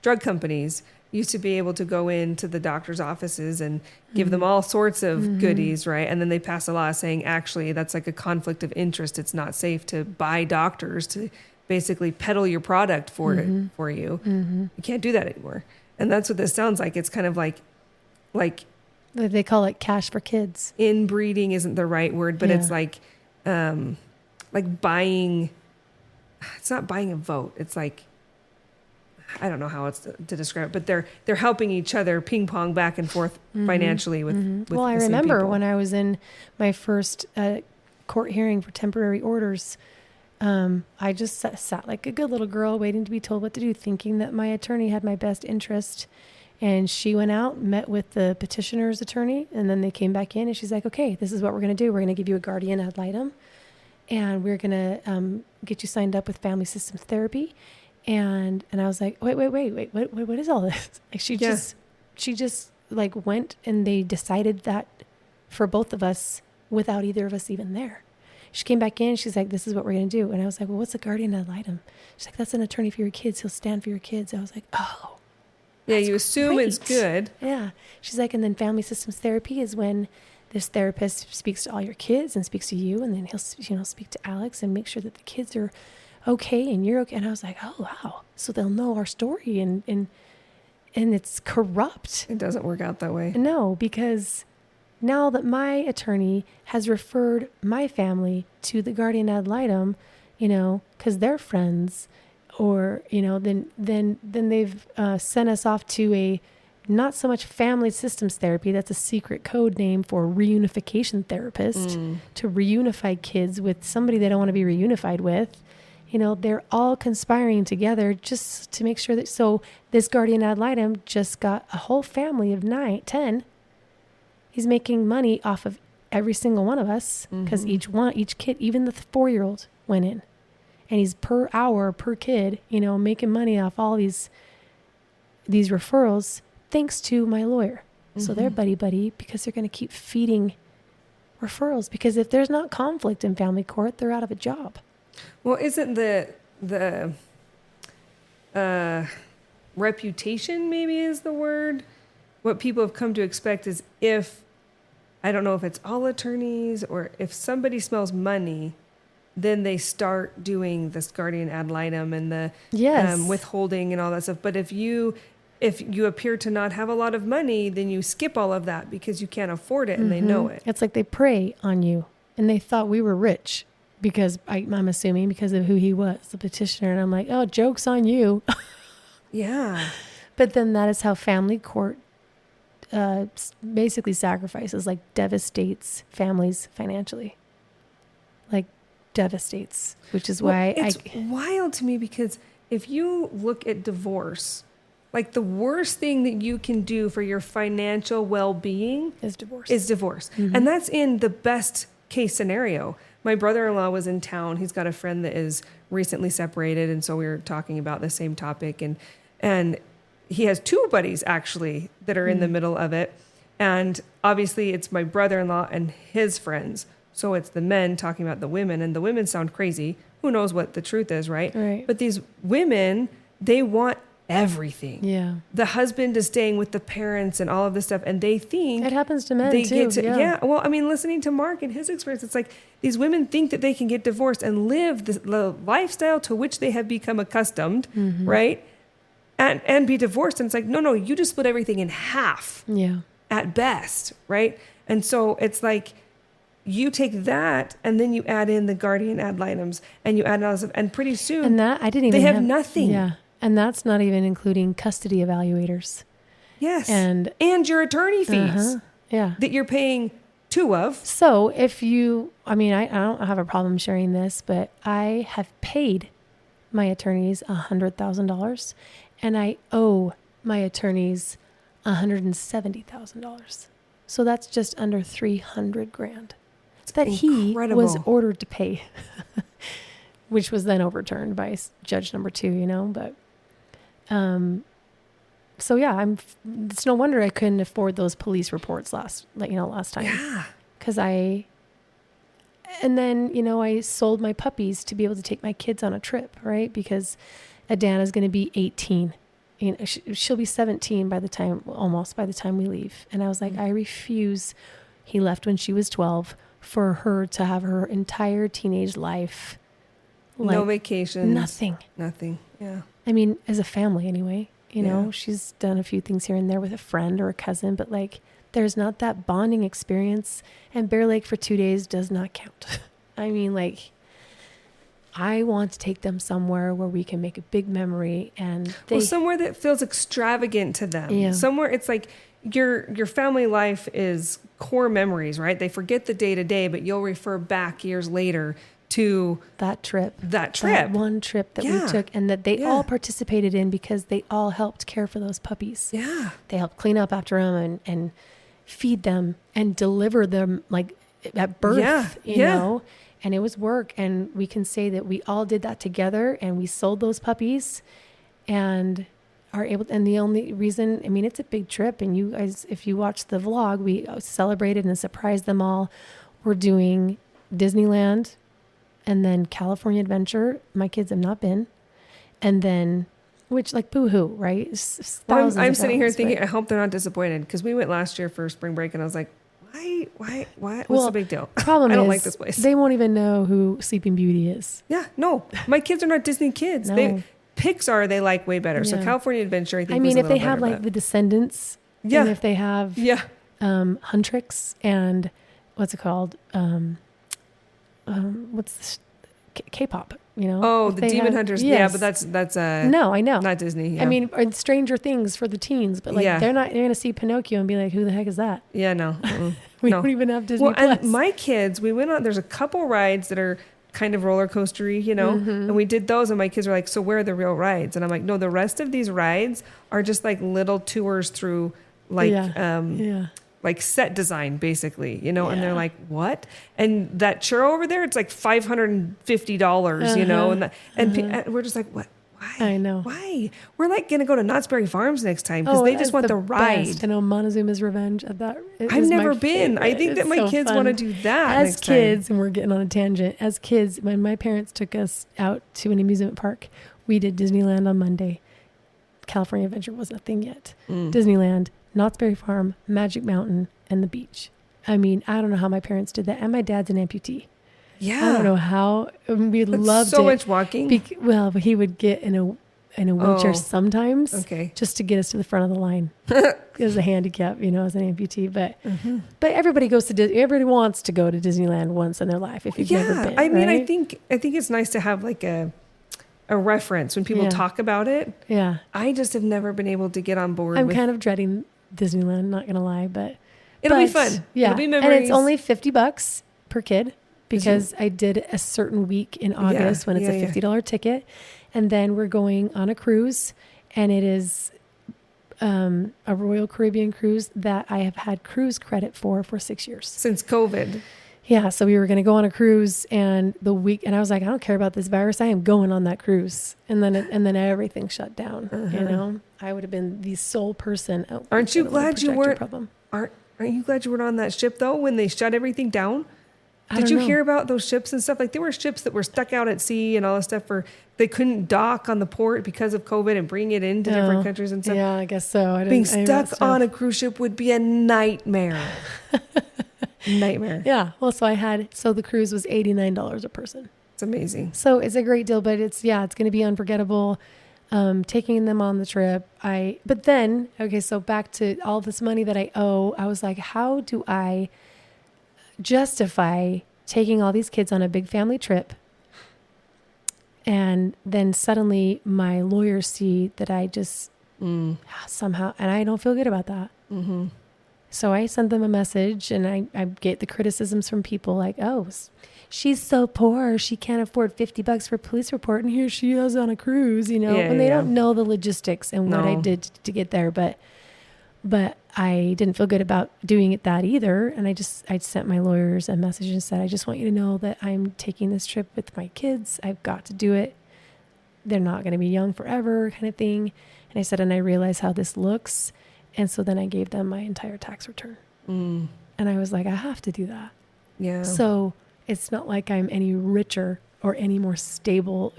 drug companies used to be able to go into the doctor's offices and give them all sorts of goodies, right? And then they pass a law saying, actually, that's like a conflict of interest. It's not safe to buy doctors to basically peddle your product for you. You can't do that anymore. And that's what this sounds like. It's kind of like they call it cash for kids. Inbreeding isn't the right word, but it's like buying. It's not buying a vote. It's like, I don't know how else to describe it, but they're helping each other ping pong back and forth financially with Well, I the same remember people. when I was in my first court hearing for temporary orders, I just sat like a good little girl waiting to be told what to do, thinking that my attorney had my best interest. And she went out, met with the petitioner's attorney, and then they came back in and she's like, okay, this is what we're going to do. We're going to give you a guardian ad litem, and we're going to get you signed up with family systems therapy. And I was like, wait, what is all this? Like she just like went, and they decided that for both of us without either of us even there. She came back in. She's like, this is what we're going to do. And I was like, well, what's a guardian ad litem? She's like, that's an attorney for your kids. He'll stand for your kids. I was like, oh. Yeah, you assume great. it's good. Yeah. She's like, and then family systems therapy is when this therapist speaks to all your kids and speaks to you. And then he'll, speak to Alex and make sure that the kids are okay and you're okay. And I was like, oh, wow. So they'll know our story and it's corrupt. It doesn't work out that way. No, because now that my attorney has referred my family to the guardian ad litem, because they're friends, or, then they've sent us off to a not so much family systems therapy. That's a secret code name for reunification therapist to reunify kids with somebody they don't want to be reunified with. They're all conspiring together just to make sure that, so this guardian ad litem just got a whole family of 10. He's making money off of every single one of us because each kid, even the 4-year-old went in, and he's per hour, per kid, making money off all these referrals thanks to my lawyer. So they're buddy because they're going to keep feeding referrals, because if there's not conflict in family court, they're out of a job. Well, isn't the reputation, maybe is the word, what people have come to expect is, if, I don't know if it's all attorneys or if somebody smells money, then they start doing this guardian ad litem and the withholding and all that stuff. But if you appear to not have a lot of money, then you skip all of that because you can't afford it, and they know it. It's like they prey on you, and they thought we were rich because I'm assuming because of who he was, the petitioner. And I'm like, oh, joke's on you. Yeah. But then that is how family court basically sacrifices, like devastates families financially, like devastates, which is why it's wild to me, because if you look at divorce, like the worst thing that you can do for your financial well-being is divorce. Mm-hmm. And that's in the best case scenario. My brother-in-law was in town. He's got a friend that is recently separated. And so we were talking about the same topic, and he has two buddies actually that are in the middle of it. And obviously it's my brother-in-law and his friends. So it's the men talking about the women, and the women sound crazy. Who knows what the truth is, right? Right. But these women, they want everything. Yeah. The husband is staying with the parents and all of this stuff, and they think It happens to men they too. get to, yeah. Well, I mean, listening to Mark and his experience, it's like these women think that they can get divorced and live the lifestyle to which they have become accustomed, right? And be divorced. And it's like, no, you just split everything in half at best, right? And so it's like, you take that and then you add in the guardian ad litems, and you add all this, and pretty soon And that I didn't even they have nothing. Yeah. And that's not even including custody evaluators. Yes. And your attorney fees yeah. that you're paying two of. So if you, I mean, I don't have a problem sharing this, but I have paid my attorneys $100,000, and I owe my attorneys $170,000. So that's just under $300,000 that incredible. he was ordered to pay, which was then overturned by judge number 2, but, so yeah, it's no wonder I couldn't afford those police reports last time. Yeah. And then, I sold my puppies to be able to take my kids on a trip, right? Because Adana's going to be 18. She'll be 17 by the time we leave. And I was like, I refuse. He left when she was 12, for her to have her entire teenage life. No vacations. Nothing. Yeah. I mean, as a family anyway, she's done a few things here and there with a friend or a cousin, but like, there's not that bonding experience, and Bear Lake for 2 days does not count. I mean, like, I want to take them somewhere where we can make a big memory, and somewhere that feels extravagant to them. Yeah. Somewhere it's like your family life is core memories, right? They forget the day to day, but you'll refer back years later to that trip. That one trip that we took, and that they all participated in, because they all helped care for those puppies. Yeah. They helped clean up after them and feed them and deliver them like at birth, you know, and it was work. And we can say that we all did that together, and we sold those puppies and are able, and the only reason, I mean, it's a big trip, and you guys, if you watch the vlog, we celebrated and surprised them all. We're doing Disneyland, and then California Adventure. My kids have not been. And then, which, like, boo-hoo, right? I'm sitting here thinking, I hope they're not disappointed, because we went last year for spring break, and I was like, why? What's the big deal? Problem I don't is, like this place. They won't even know who Sleeping Beauty is. Yeah, no. My kids are not Disney kids. No. Pixar, they like way better. So California Adventure, I think, if they have better, like the Descendants, and if they have Huntrix and what's it called? What's this? K-pop, Oh, the Demon Hunters. Yes. Yeah, but that's no, I know, not Disney. Yeah. I mean, or Stranger Things for the teens, but like they're going to see Pinocchio and be like, who the heck is that? Yeah, no. We don't even have Disney Plus. And my kids, we went on, there's a couple rides that are kind of roller coastery, and we did those, and my kids were like, so where are the real rides? And I'm like, no, the rest of these rides are just like little tours through like like set design, basically, and they're like, what? And that churro over there, it's like $550, and we're just like, what? Why? I know. Why? We're like going to go to Knott's Berry Farms next time, because they just want the ride. Best. I know Montezuma's Revenge at that. I've never been. I think that my kids want to do that as next kids, time. And we're getting on a tangent. As kids, when my parents took us out to an amusement park, we did Disneyland on Monday. California Adventure wasn't a thing yet. Disneyland, Knott's Berry Farm, Magic Mountain, and the beach. I mean, I don't know how my parents did that. And my dad's an amputee. Yeah. I don't know how. We loved so it. much walking. But he would get in a wheelchair sometimes, just to get us to the front of the line. As a handicap, as an amputee. But everybody goes to everybody wants to go to Disneyland once in their life if you've never been. I mean, right? I think it's nice to have like a reference when people talk about it. Yeah. I just have never been able to get on board. I'm kind of dreading Disneyland, not gonna lie, but It'll be fun. Yeah. It'll be And memories. it's only $50 per kid because I did a certain week in August when it's a $50 ticket. And then we're going on a cruise, and it is a Royal Caribbean cruise that I have had cruise credit for 6 years. Since COVID. Yeah, so we were going to go on a cruise, and I was like, I don't care about this virus. I am going on that cruise. And then everything shut down. You know, I would have been the sole person. Oh, Aren't you glad you weren't? Problem. Aren't you glad you weren't on that ship though when they shut everything down? Did you hear about those ships and stuff? Like there were ships that were stuck out at sea and all this stuff where they couldn't dock on the port because of COVID and bring it into different countries and stuff. Yeah, I guess so. Being stuck on a cruise ship would be a nightmare. Nightmare. Yeah. Well, so the cruise was $89 a person. It's amazing. So it's a great deal, but it's going to be unforgettable. Taking them on the trip. But then, so back to all this money that I owe, I was like, how do I justify taking all these kids on a big family trip? And then suddenly my lawyers see that I just somehow, and I don't feel good about that. Mm-hmm. So I sent them a message, and I get the criticisms from people like, oh, she's so poor, she can't afford $50 for a police report, and here she is on a cruise, when they don't know the logistics and what I did to get there. But I didn't feel good about doing it that either. And I sent my lawyers a message and said, I just want you to know that I'm taking this trip with my kids. I've got to do it. They're not going to be young forever, kind of thing. And I said, and I realize how this looks. And so then I gave them my entire tax return. And I was like, I have to do that. Yeah. So it's not like I'm any richer or any more stable,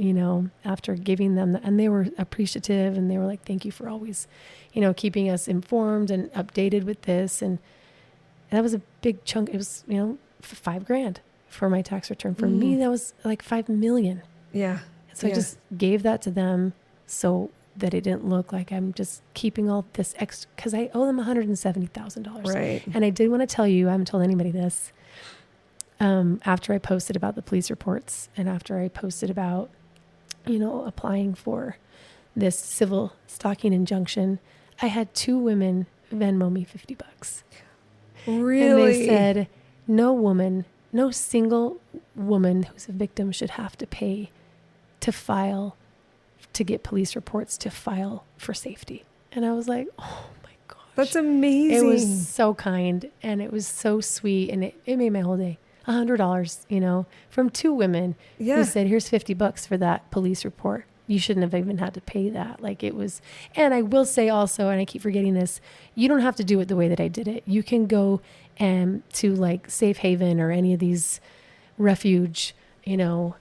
after giving them that. And they were appreciative, and they were like, thank you for always, keeping us informed and updated with this. And that was a big chunk. It was, $5,000 for my tax return. For me, that was like $5 million. Yeah. So I just gave that to them so that it didn't look like I'm just keeping all this extra, because I owe them $170,000. Right. And I did want to tell you, I haven't told anybody this, after I posted about the police reports and after I posted about, applying for this civil stalking injunction, I had 2 women Venmo me $50. Really? And they said, no single woman who's a victim should have to pay to get police reports, to file for safety. And I was like, oh my gosh. That's amazing. It was so kind, and it was so sweet, and it made my whole day. $100, from 2 women who said, here's $50 for that police report. You shouldn't have even had to pay that. Like it was, and I will say also, and I keep forgetting this, you don't have to do it the way that I did it. You can go to like Safe Haven or any of these refuge, I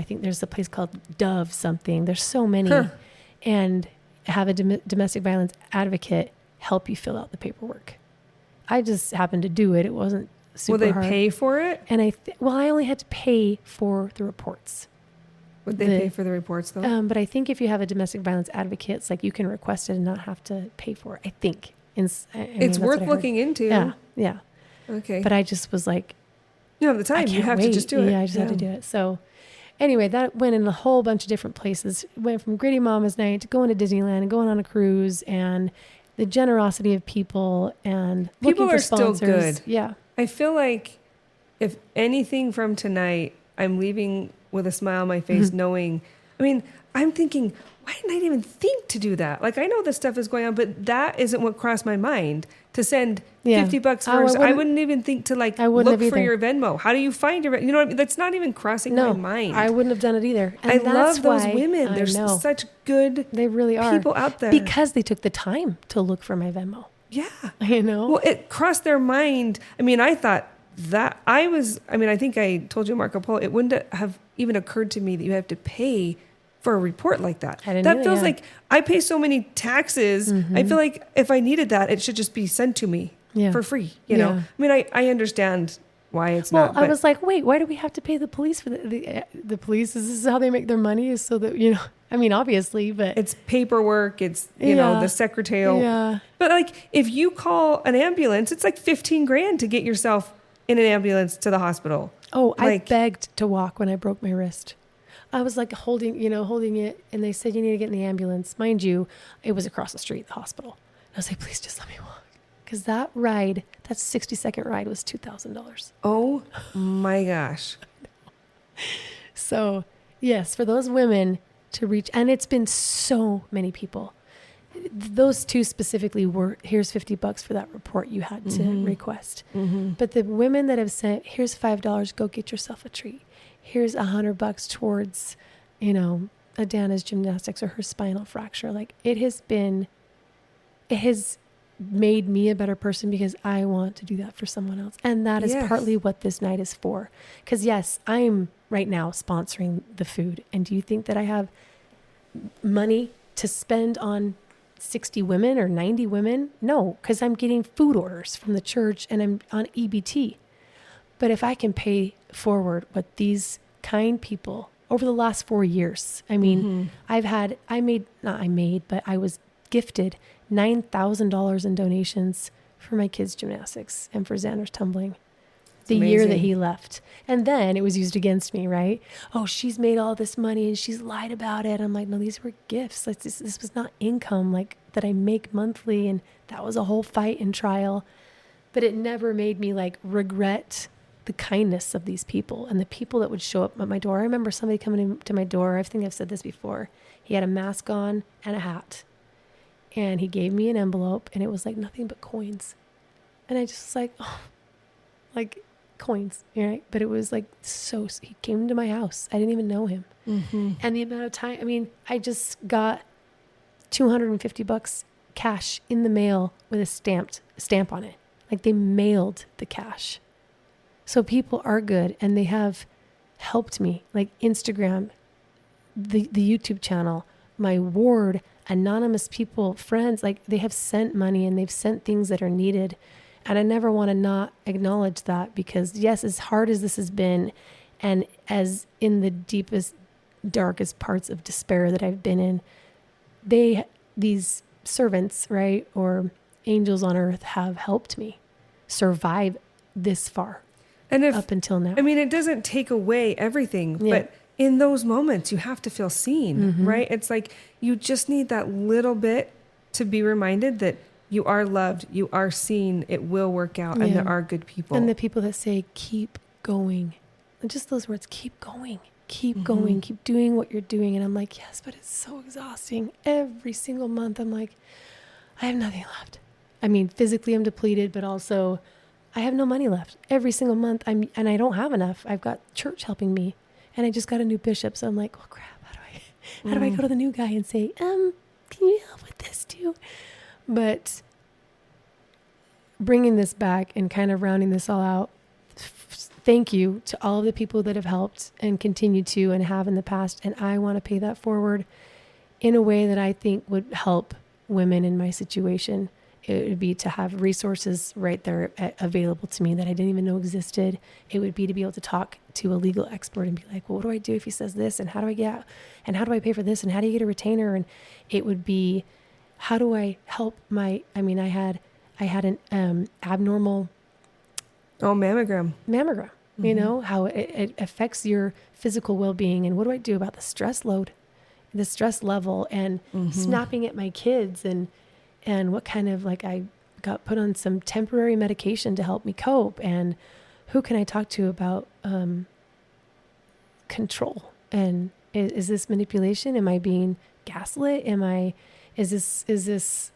think there's a place called Dove something. There's so many. And have a domestic violence advocate help you fill out the paperwork. I just happened to do it. It wasn't super hard. Will they pay for it? And I only had to pay for the reports. Would they pay for the reports though? But I think if you have a domestic violence advocate, it's like you can request it and not have to pay for it. I think. It's worth looking into. Yeah. Yeah. Okay. But I just was like, you have the time. You have to just do it. Yeah, I just had to do it. So anyway, that went in a whole bunch of different places. Went from Gritty Mama's Night to going to Disneyland and going on a cruise, and the generosity of people and people looking for are sponsors. Still good. Yeah. I feel like if anything from tonight, I'm leaving with a smile on my face, knowing, I'm thinking, why didn't I even think to do that? Like, I know this stuff is going on, but that isn't what crossed my mind to send $50 first. I wouldn't even think to look for your Venmo. How do you find your, that's not even crossing my mind. I wouldn't have done it either. And I love those women. There's such good they really are people out there. Because they took the time to look for my Venmo. Yeah. Well, it crossed their mind. I thought that I think I told you, Marco Polo, it wouldn't have even occurred to me that you have to pay for a report like that. That feels like I pay so many taxes. I feel like if I needed that, it should just be sent to me for free. You know, I understand why it's not. Well, I was like, wait, why do we have to pay the police for the police? Is this how they make their money? Is so that, obviously, but it's paperwork. It's, the secretarial. Yeah. But like, if you call an ambulance, it's like $15,000 to get yourself in an ambulance to the hospital. Oh, I begged to walk when I broke my wrist. I was like holding it, and they said, you need to get in the ambulance. Mind you, it was across the street, the hospital. I was like, please just let me walk. Because that 60-second ride was $2,000. Oh my gosh. So yes, for those women to reach, and it's been so many people. Those two specifically were, here's $50 for that report you had to request. But the women that have sent, here's $5, go get yourself a treat. Here's $100 towards, Adana's gymnastics or her spinal fracture. Like it has made me a better person because I want to do that for someone else. And that is partly what this night is for. Because yes, I'm right now sponsoring the food. And do you think that I have money to spend on 60 women or 90 women? No, because I'm getting food orders from the church and I'm on EBT. But if I can pay forward what these kind people over the last 4 years, I mean, I was gifted $9,000 in donations for my kids' gymnastics and for Xander's tumbling the year that he left. And then it was used against me, right? Oh, she's made all this money and she's lied about it. I'm like, no, these were gifts. Like, this was not income like that I make monthly. And that was a whole fight and trial. But it never made me like regret the kindness of these people and the people that would show up at my door. I remember somebody coming to my door. I think I've said this before. He had a mask on and a hat. And he gave me an envelope and it was like nothing but coins. And I just was like, oh, like coins, right? But it was like he came to my house. I didn't even know him. And the amount of time, I mean, I just got $250 cash in the mail with a stamp on it. Like they mailed the cash. So people are good and they have helped me, like Instagram, the YouTube channel, my ward, anonymous people, friends, like they have sent money and they've sent things that are needed. And I never want to not acknowledge that because yes, as hard as this has been and as in the deepest, darkest parts of despair that I've been in, these servants, right, or angels on earth have helped me survive this far and up until now. I mean, it doesn't take away everything, but in those moments, you have to feel seen, right? It's like you just need that little bit to be reminded that you are loved, you are seen, it will work out, and there are good people. And the people that say, keep going. And just those words, keep going, keep going, keep doing what you're doing. And I'm like, yes, but it's so exhausting. Every single month, I'm like, I have nothing left. I mean, physically I'm depleted, but also I have no money left. Every single month, and I don't have enough. I've got church helping me. And I just got a new bishop. So I'm like, well, crap, how do I go to the new guy and say, can you help with this too? But bringing this back and kind of rounding this all out, thank you to all of the people that have helped and continue to and have in the past. And I want to pay that forward in a way that I think would help women in my situation. It would be to have resources right there available to me that I didn't even know existed. It would be to be able to talk to a legal expert and be like, well, what do I do if he says this? And how do I get out? And how do I pay for this? And how do you get a retainer? And it would be, how do I help I had an abnormal mammogram, you know, how it affects your physical well-being. And what do I do about the stress load, the stress level, and snapping at my kids and what kind of, like, I got put on some temporary medication to help me cope. And who can I talk to about control? And is this manipulation? Am I being gaslit? Is this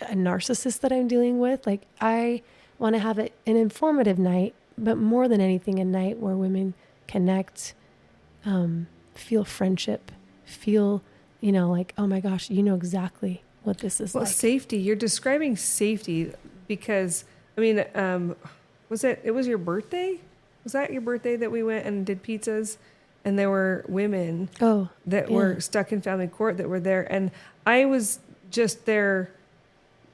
a narcissist that I'm dealing with? Like, I want to have an informative night, but more than anything, a night where women connect, feel friendship, feel, like, oh my gosh, you know exactly what this is like. Well, safety. You're describing safety because, I mean, it was your birthday? Was that your birthday that we went and did pizzas? And there were women that were stuck in family court that were there. And I was just there.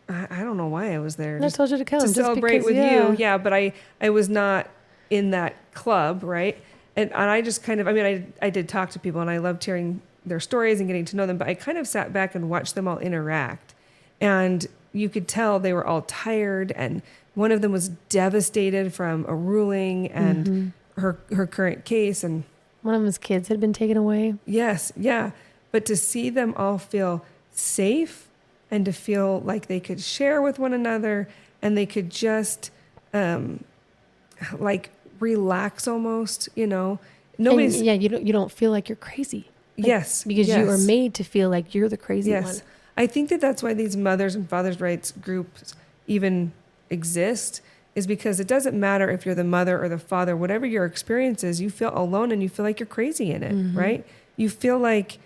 I don't know why I was there. I told you to come. To celebrate with you. Yeah, but I was not in that club, right? And I just kind of, I did talk to people and I loved hearing their stories and getting to know them, but I kind of sat back and watched them all interact. And you could tell they were all tired, and one of them was devastated from a ruling and her current case. And one of them's kids had been taken away. Yes, yeah. But to see them all feel safe and to feel like they could share with one another and they could just like relax almost, nobody's. And, you don't feel like you're crazy. Like, Yes. Because yes. you are made to feel like you're the crazy Yes. one. I think that's why these mothers and fathers' rights groups even exist, is because it doesn't matter if you're the mother or the father, whatever your experience is, you feel alone and you feel like you're crazy in it, right? You feel like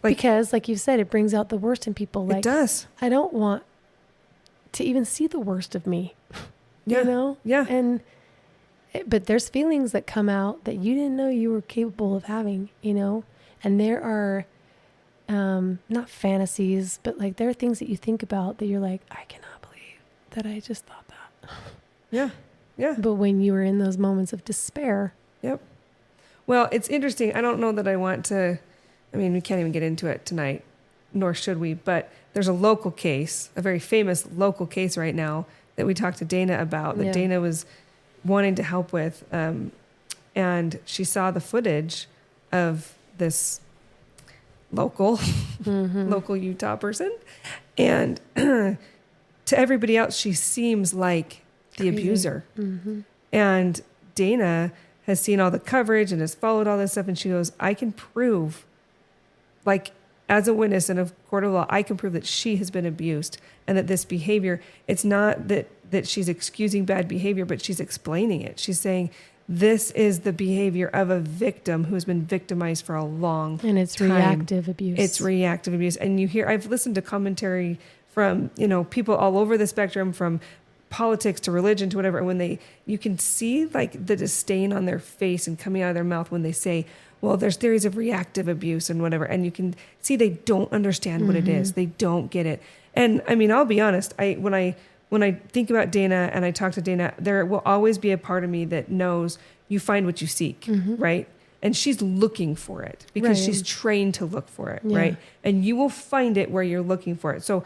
Because, like you said, it brings out the worst in people. Like, it does. I don't want to even see the worst of me, Yeah. Yeah. But there's feelings that come out that you didn't know you were capable of having, and there are, not fantasies, but like there are things that you think about that you're like, I cannot believe that I just thought that. Yeah. Yeah. But when you were in those moments of despair. Yep. Well, it's interesting. I don't know that I want to, we can't even get into it tonight, nor should we, but there's a local case, a very famous local case right now that we talked to Dana about, that Dana was wanting to help with. And she saw the footage of this local Utah person. And to everybody else, she seems like the abuser. And Dana has seen all the coverage and has followed all this stuff. And she goes, I can prove, like, as a witness in a court of law, I can prove that she has been abused, and that this behavior, it's not that she's excusing bad behavior, but she's explaining it. She's saying, this is the behavior of a victim who's been victimized for a long time. And it's reactive abuse. It's reactive abuse. And I've listened to commentary from, people all over the spectrum, from politics to religion to whatever. And you can see like the disdain on their face and coming out of their mouth when they say, well, there's theories of reactive abuse and whatever. And you can see they don't understand what it is. They don't get it. And I'll be honest. When I think about Dana and I talk to Dana, there will always be a part of me that knows you find what you seek, right? And she's looking for it because she's trained to look for it, right? And you will find it where you're looking for it. So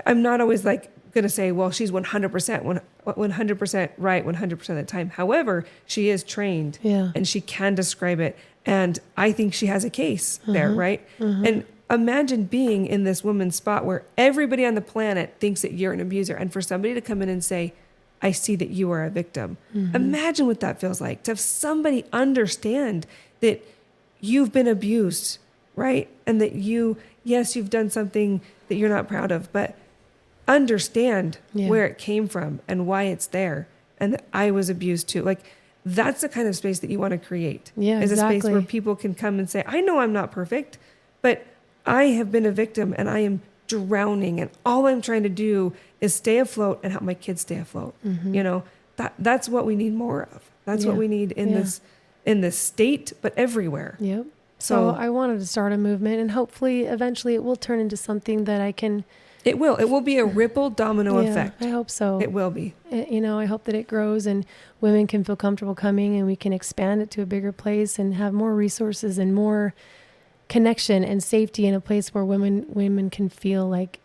I'm not always like going to say, well, she's 100% right 100% of the time. However, she is trained and she can describe it. And I think she has a case there, right? And imagine being in this woman's spot where everybody on the planet thinks that you're an abuser, and for somebody to come in and say, I see that you are a victim. Imagine what that feels like, to have somebody understand that you've been abused, right? And that you've done something that you're not proud of, but understand where it came from and why it's there, and that I was abused too. Like, that's the kind of space that you want to create. Is a space where people can come and say, I know I'm not perfect, but I have been a victim and I am drowning, and all I'm trying to do is stay afloat and help my kids stay afloat. That's what we need more of. That's what we need in this state, but everywhere. Yep. So I wanted to start a movement, and hopefully eventually it will turn into something that I can. It will be a ripple domino effect. I hope so. It will be. I hope that it grows and women can feel comfortable coming, and we can expand it to a bigger place and have more resources and more connection and safety in a place where women can feel like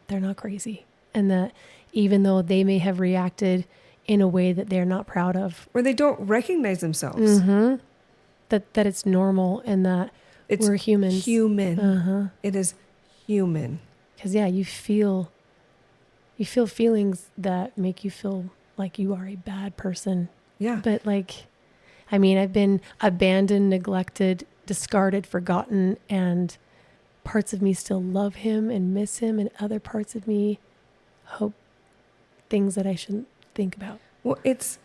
they're not crazy, and that even though they may have reacted in a way that they're not proud of, or they don't recognize themselves, that it's normal, and that we're humans. It is human. Because you feel feelings that make you feel like you are a bad person. Yeah. But I've been abandoned, neglected, discarded, forgotten, and parts of me still love him and miss him, and other parts of me hope things that I shouldn't think about. Well, it's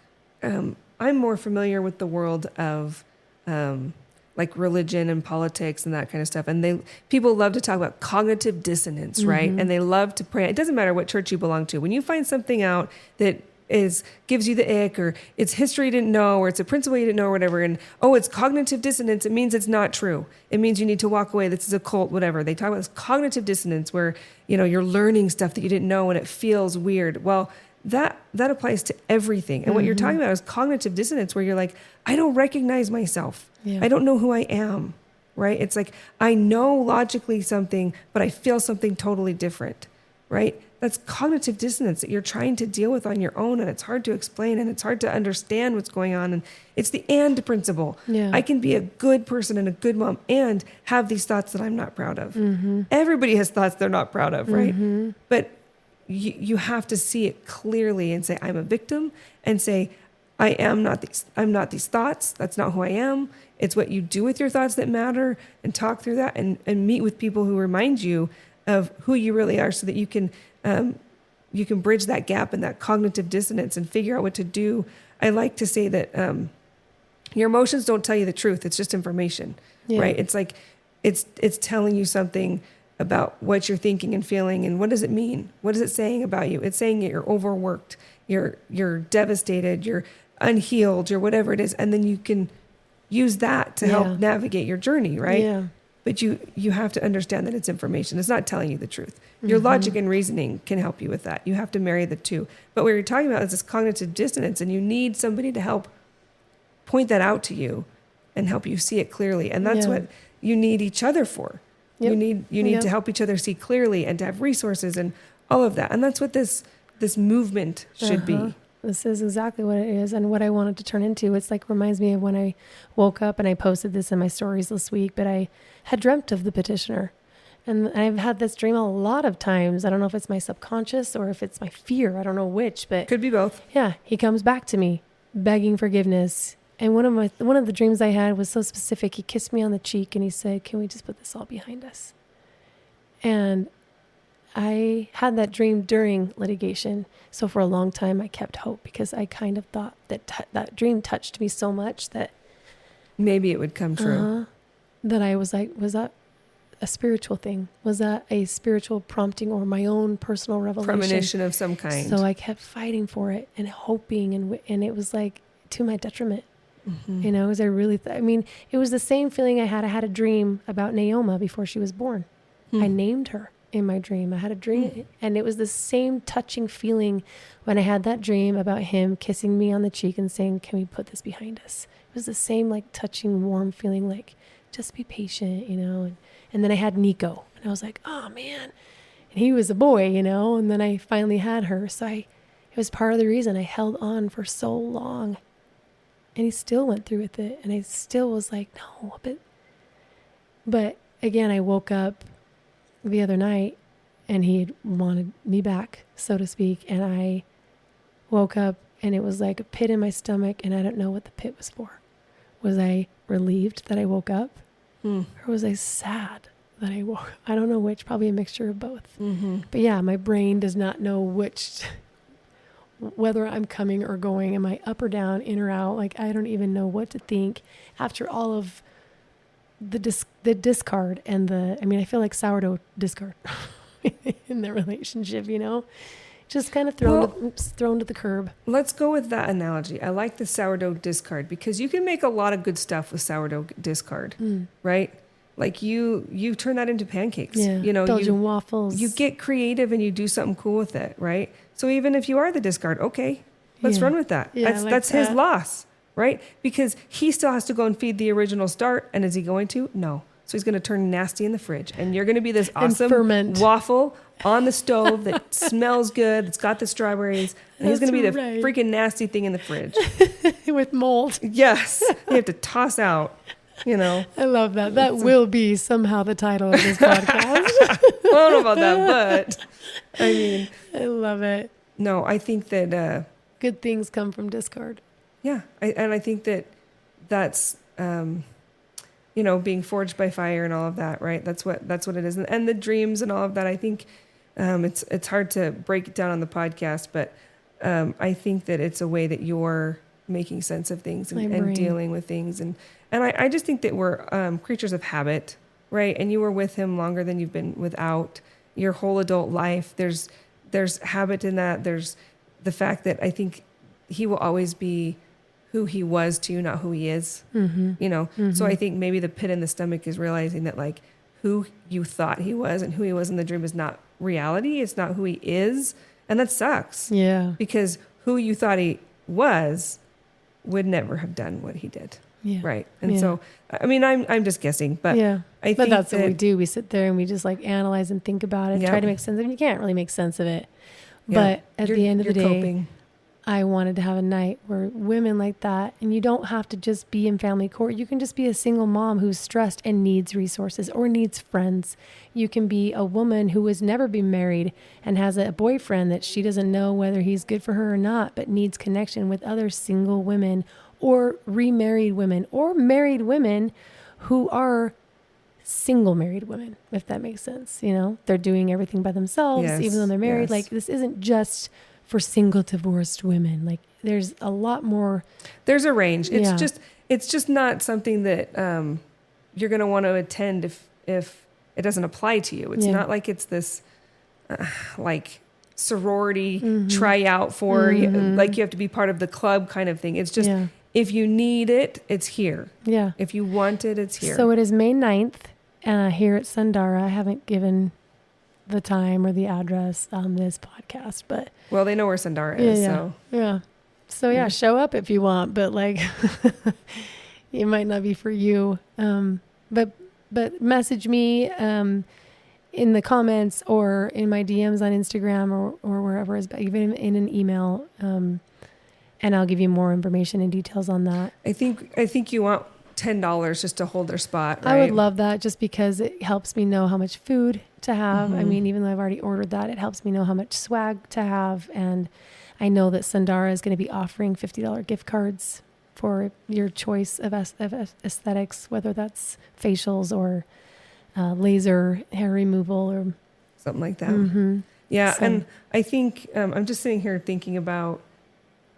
I'm more familiar with the world of like religion and politics and that kind of stuff. And people love to talk about cognitive dissonance, right? And they love to pray. It doesn't matter what church you belong to. When you find something out that gives you the ick, or it's history you didn't know, or it's a principle you didn't know, or whatever, and it's cognitive dissonance, it means it's not true. It means you need to walk away. This is a cult, whatever. They talk about this cognitive dissonance where, you're learning stuff that you didn't know and it feels weird. Well, that applies to everything. And what you're talking about is cognitive dissonance, where you're like, I don't recognize myself. I don't know who I am, right? It's like, I know logically something, but I feel something totally different, right? That's cognitive dissonance that you're trying to deal with on your own, and it's hard to explain, and it's hard to understand what's going on. And it's the and principle. I can be a good person and a good mom and have these thoughts that I'm not proud of. Everybody has thoughts they're not proud of, right? But you have to see it clearly and say, I'm a victim, and say, I'm not these thoughts. That's not who I am. It's what you do with your thoughts that matter, and talk through that, and meet with people who remind you of who you really are, so that you can bridge that gap and that cognitive dissonance and figure out what to do. I like to say that your emotions don't tell you the truth. It's just information, right? It's like it's telling you something about what you're thinking and feeling, and what does it mean? What is it saying about you? It's saying that you're overworked, you're devastated, you're unhealed, or whatever it is, and then you can use that to help navigate your journey, right? Yeah. But you have to understand that it's information. It's not telling you the truth. Your logic and reasoning can help you with that. You have to marry the two. But what you're talking about is this cognitive dissonance, and you need somebody to help point that out to you and help you see it clearly. And that's what you need each other for. Yep. You need to help each other see clearly, and to have resources and all of that. And that's what this movement should be. This is exactly what it is, and what I wanted to turn into. It's like, reminds me of when I woke up, and I posted this in my stories this week, but I had dreamt of the petitioner. And I've had this dream a lot of times. I don't know if it's my subconscious or if it's my fear. I don't know which, but could be both. Yeah, he comes back to me begging forgiveness. And one of the dreams I had was so specific. He kissed me on the cheek and he said, "Can we just put this all behind us?" And I had that dream during litigation. So for a long time, I kept hope, because I kind of thought that that dream touched me so much that maybe it would come true. That I was like, was that a spiritual thing? Was that a spiritual prompting, or my own personal revelation? Premonition of some kind. So I kept fighting for it and hoping, and it was like to my detriment. You know, as I really, it was the same feeling I had. I had a dream about Naoma before she was born. I named her in my dream. I had a dream, and it was the same touching feeling when I had that dream about him kissing me on the cheek and saying, "Can we put this behind us?" It was the same, like, touching, warm feeling, like, just be patient, you know. And then I had Nico, and I was like, oh man, and he was a boy, you know. And then I finally had her, so it was part of the reason I held on for so long. And he still went through with it, and I still was like, no, but again, I woke up the other night, and he had wanted me back, so to speak, and I woke up, and it was like a pit in my stomach, and I don't know what the pit was for. Was I relieved that I woke up, or was I sad that I woke up? I don't know which, probably a mixture of both. But yeah, my brain does not know whether I'm coming or going. Am I up or down, in or out? Like, I don't even know what to think after all of the discard and I feel like sourdough discard in the relationship, you know, just kind of thrown to the curb. Let's go with that analogy. I like the sourdough discard, because you can make a lot of good stuff with sourdough discard, right? Like you turn that into pancakes, you know, Belgian waffles. You get creative and you do something cool with it, right? So even if you are the discard, okay, let's run with that. Yeah, that's his loss, right? Because he still has to go and feed the original start. And is he going to? No. So he's going to turn nasty in the fridge, and you're going to be this awesome waffle on the stove that smells good. It's got the strawberries, and he's going to be the freaking nasty thing in the fridge with mold. Yes, you have to toss out. You know, I love that. That will be somehow the title of this podcast. I don't know about that, but I mean, I love it. No, I think that good things come from discard. Yeah, I think that's you know, being forged by fire and all of that, right? That's what it is, and the dreams and all of that. I think it's hard to break it down on the podcast, but I think that it's a way that you're making sense of things and dealing with things, and I just think that we're creatures of habit, right? And you were with him longer than you've been without your whole adult life. There's habit in that. There's the fact that I think he will always be who he was to you, not who he is, you know? So I think maybe the pit in the stomach is realizing that, like, who you thought he was and who he was in the dream is not reality. It's not who he is. And that sucks. Yeah. Because who you thought he was would never have done what he did. Yeah. Right. And so, I mean, I'm just guessing, but I think that's what we do. We sit there and we just, like, analyze and think about it, try to make sense of it. You can't really make sense of it. But at the end of the day, I wanted to have a night where women like that, and you don't have to just be in family court. You can just be a single mom who's stressed and needs resources or needs friends. You can be a woman who has never been married and has a boyfriend that she doesn't know whether he's good for her or not, but needs connection with other single women or remarried women or married women who are single married women, if that makes sense. You know, they're doing everything by themselves, Yes, even though they're married. yes. Like, this isn't just for single divorced women. Like, there's a lot more. There's a range. It's Yeah. just not something that you're going to want to attend if it doesn't apply to you. It's Yeah. not like it's this like sorority tryout for like you have to be part of the club kind of thing. It's just Yeah. if you need it, it's here. Yeah. If you want it, it's here. So it is May 9th here at Sundara. I haven't given the time or the address on this podcast, but Well, they know where Sundara is, yeah. so Yeah. So yeah, show up if you want, but like it might not be for you. But message me in the comments or in my DMs on Instagram or wherever, even in an email, and I'll give you more information and details on that. I think you want $10 just to hold their spot, right? I would love that, just because it helps me know how much food to have. I mean, even though I've already ordered that, it helps me know how much swag to have. And I know that Sundara is going to be offering $50 gift cards for your choice of aesthetics, whether that's facials or laser hair removal or something like that. Yeah, So- and I think I'm just sitting here thinking about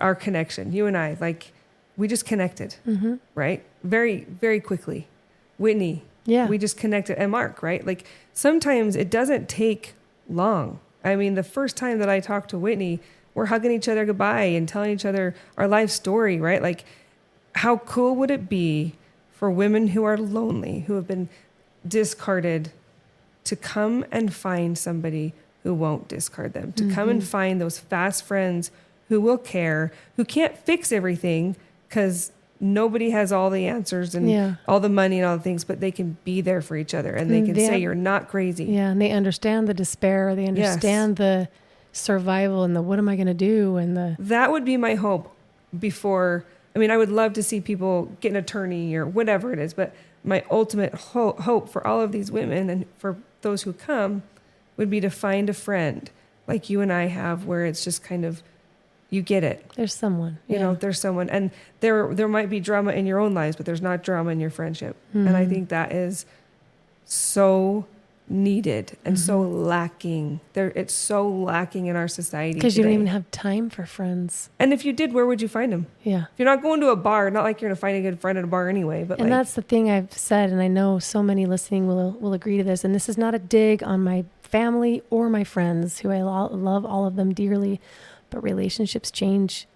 our connection. You and I, like, we just connected, right? Very, very quickly. Whitney, Yeah. we just connected, and Mark, right? Like, sometimes it doesn't take long. I mean, the first time that I talked to Whitney, we're hugging each other goodbye and telling each other our life story, right? Like, how cool would it be for women who are lonely, who have been discarded, to come and find somebody who won't discard them, to come and find those fast friends who will care, who can't fix everything because nobody has all the answers and Yeah. all the money and all the things, but they can be there for each other and they can say, you're not crazy. Yeah, and they understand the despair. They understand the survival and the what am I going to do and the That would be my hope before. I mean, I would love to see people get an attorney or whatever it is, but my ultimate hope for all of these women and for those who come would be to find a friend like you and I have, where it's just kind of, you get it. there's someone. You know, there's someone, and there might be drama in your own lives, but there's not drama in your friendship. And I think that is so needed and so lacking. It's so lacking in our society Because you don't today. even have time for friends. And if you did, where would you find them? Yeah. If you're not going to a bar, not like you're going to find a good friend at a bar anyway, but And like, that's the thing I've said, and I know so many listening will agree to this. And this is not a dig on my family or my friends, who I love all of them dearly. But relationships change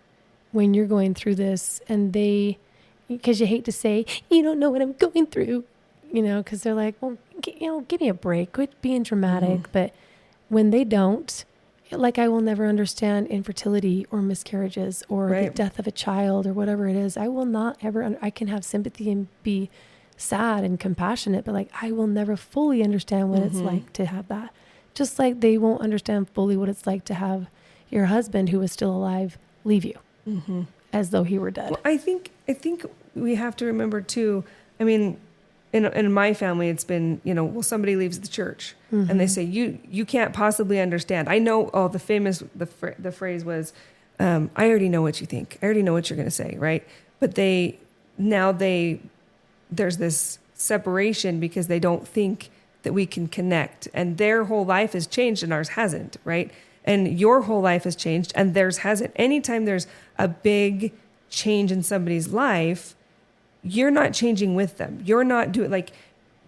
when you're going through this, and because you hate to say, you don't know what I'm going through, because they're like, well, give me a break, quit being dramatic. But when they don't, like, I will never understand infertility or miscarriages or the Right. death of a child or whatever it is. I will not ever, I can have sympathy and be sad and compassionate, but like, I will never fully understand what it's like to have that. Just like they won't understand fully what it's like to have your husband, who is still alive, leave you as though he were dead. well, I think we have to remember too. I mean, in my family, it's been, well, somebody leaves the church and they say, you can't possibly understand. I know. Oh, the phrase was, I already know what you think. I already know what you're going to say, right? But there's this separation because they don't think that we can connect, and their whole life has changed and ours hasn't, right? And your whole life has changed and theirs hasn't. Anytime there's a big change in somebody's life, you're not changing with them. You're not doing, like,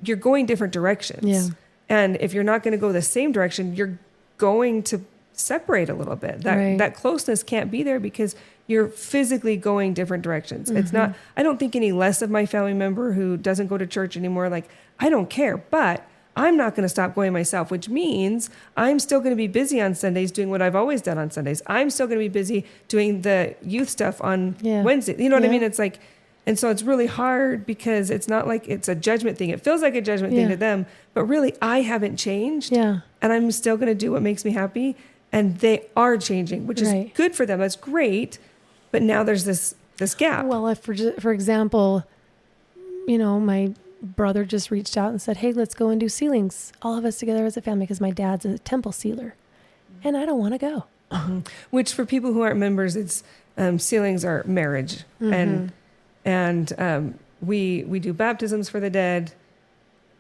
you're going different directions. Yeah. And if you're not going to go the same direction, you're going to separate a little bit. That closeness can't be there because you're physically going different directions. It's not, I don't think any less of my family member who doesn't go to church anymore. Like, I don't care, but I'm not going to stop going myself, which means I'm still going to be busy on Sundays doing what I've always done on Sundays. I'm still going to be busy doing the youth stuff on Wednesday. You know what I mean? It's like, and so it's really hard because it's not like it's a judgment thing. It feels like a judgment thing to them, but really I haven't changed. Yeah. And I'm still going to do what makes me happy. and they are changing, which is good for them. That's great. But now there's this gap. Well, if for example, my brother just reached out and said, hey, let's go and do sealings, all of us together as a family, because my dad's a temple sealer and I don't want to go. Mm-hmm. Which for people who aren't members, it's sealings are marriage. And we do baptisms for the dead.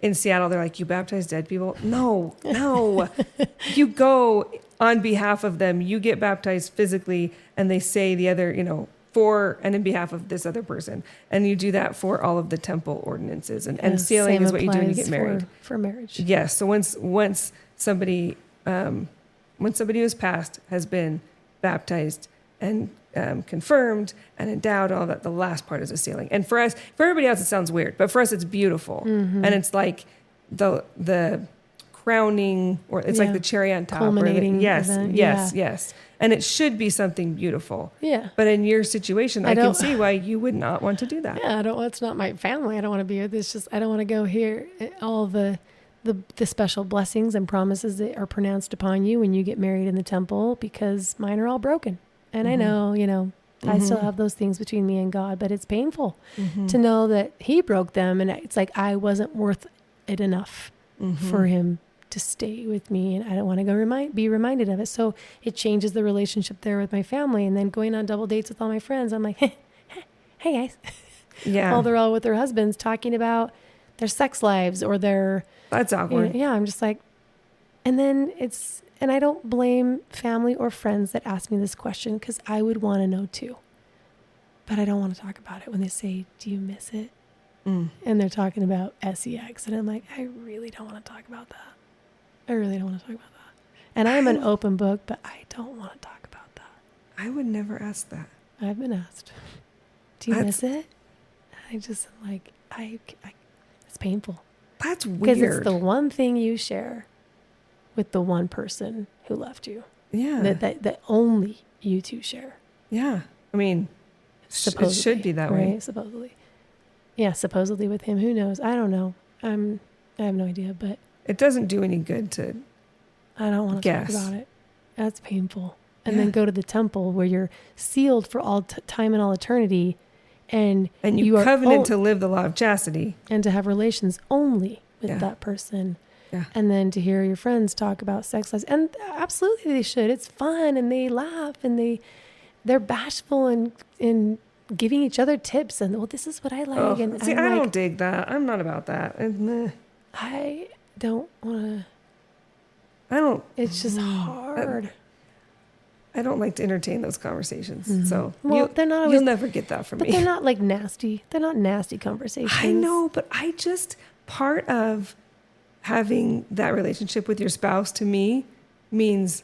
In Seattle, they're like, you baptize dead people? No. You go on behalf of them. You get baptized physically, and they say the other, for and in behalf of this other person. And you do that for all of the temple ordinances. And sealing is what you do when you get married. For marriage. Yes. So once somebody who's passed has been baptized and confirmed and endowed, all that, the last part is a sealing. And for everybody else, it sounds weird, but for us, it's beautiful. And it's like the crowning, or it's like the cherry on top. Culminating event. Yes. And it should be something beautiful. Yeah. But in your situation, I can see why you would not want to do that. Yeah, it's not my family. I don't want to be here. It's just, I don't want to go here. All the special blessings and promises that are pronounced upon you when you get married in the temple, because mine are all broken. And I know, I still have those things between me and God, but it's painful to know that he broke them. And it's like, I wasn't worth it enough for him to stay with me. And I don't want to be reminded of it. So it changes the relationship there with my family. And then going on double dates with all my friends, I'm like, hey guys. Yeah. While they're all with their husbands talking about their sex lives or their... That's awkward. I'm just like... And then and I don't blame family or friends that ask me this question, because I would want to know too. But I don't want to talk about it when they say, do you miss it? And they're talking about sex. And I'm like, I really don't want to talk about that. I really don't want to talk about that. And I'm an open book, but I don't want to talk about that. I would never ask that. I've been asked, do you miss it? I just am like, it's painful. That's weird. Because it's the one thing you share with the one person who left you. Yeah. That only you two share. Yeah. I mean, supposedly, it should be that way. Right? Supposedly. Yeah, supposedly with him. Who knows? I don't know. I have no idea, but... It doesn't do any good to I don't want to guess. talk about it. That's painful. And then go to the temple where you're sealed for all time and all eternity. And you covenant to live the law of chastity. And to have relations only with that person. Yeah. And then to hear your friends talk about sex lives. And absolutely they should. It's fun and they laugh and they're bashful and giving each other tips and, well, this is what I like. Oh, and see, I don't dig that. I'm not about that. I don't want to. I don't. It's just hard. I don't like to entertain those conversations. So they're not always, you'll never get that from me. But they're not like nasty. They're not nasty conversations. I know, but part of having that relationship with your spouse to me means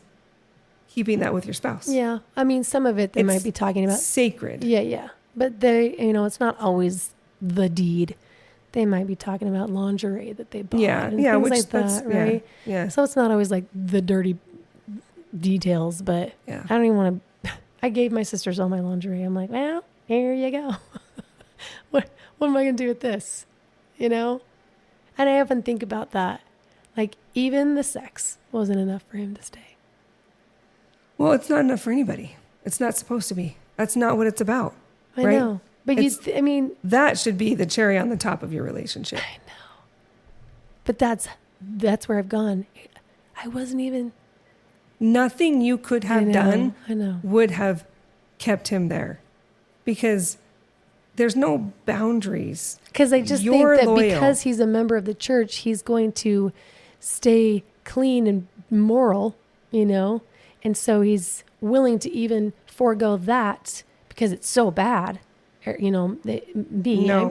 keeping that with your spouse. Yeah. I mean, some of it they might be talking about. Sacred. Yeah. But it's not always the deed. They might be talking about lingerie that they bought. And things like that, right? Yeah. So it's not always like the dirty details, but I don't even want to. I gave my sisters all my lingerie. I'm like, well, here you go. What am I going to do with this? And I often think about that. Like, even the sex wasn't enough for him to stay. Well, it's not enough for anybody. It's not supposed to be. That's not what it's about. I know. But that should be the cherry on the top of your relationship. I know. But that's where I've gone. I wasn't even. Nothing you could have done would have kept him there, because there's no boundaries. Because I just think that because he's a member of the church, he's going to stay clean and moral, and so he's willing to even forego that because it's so bad. I'm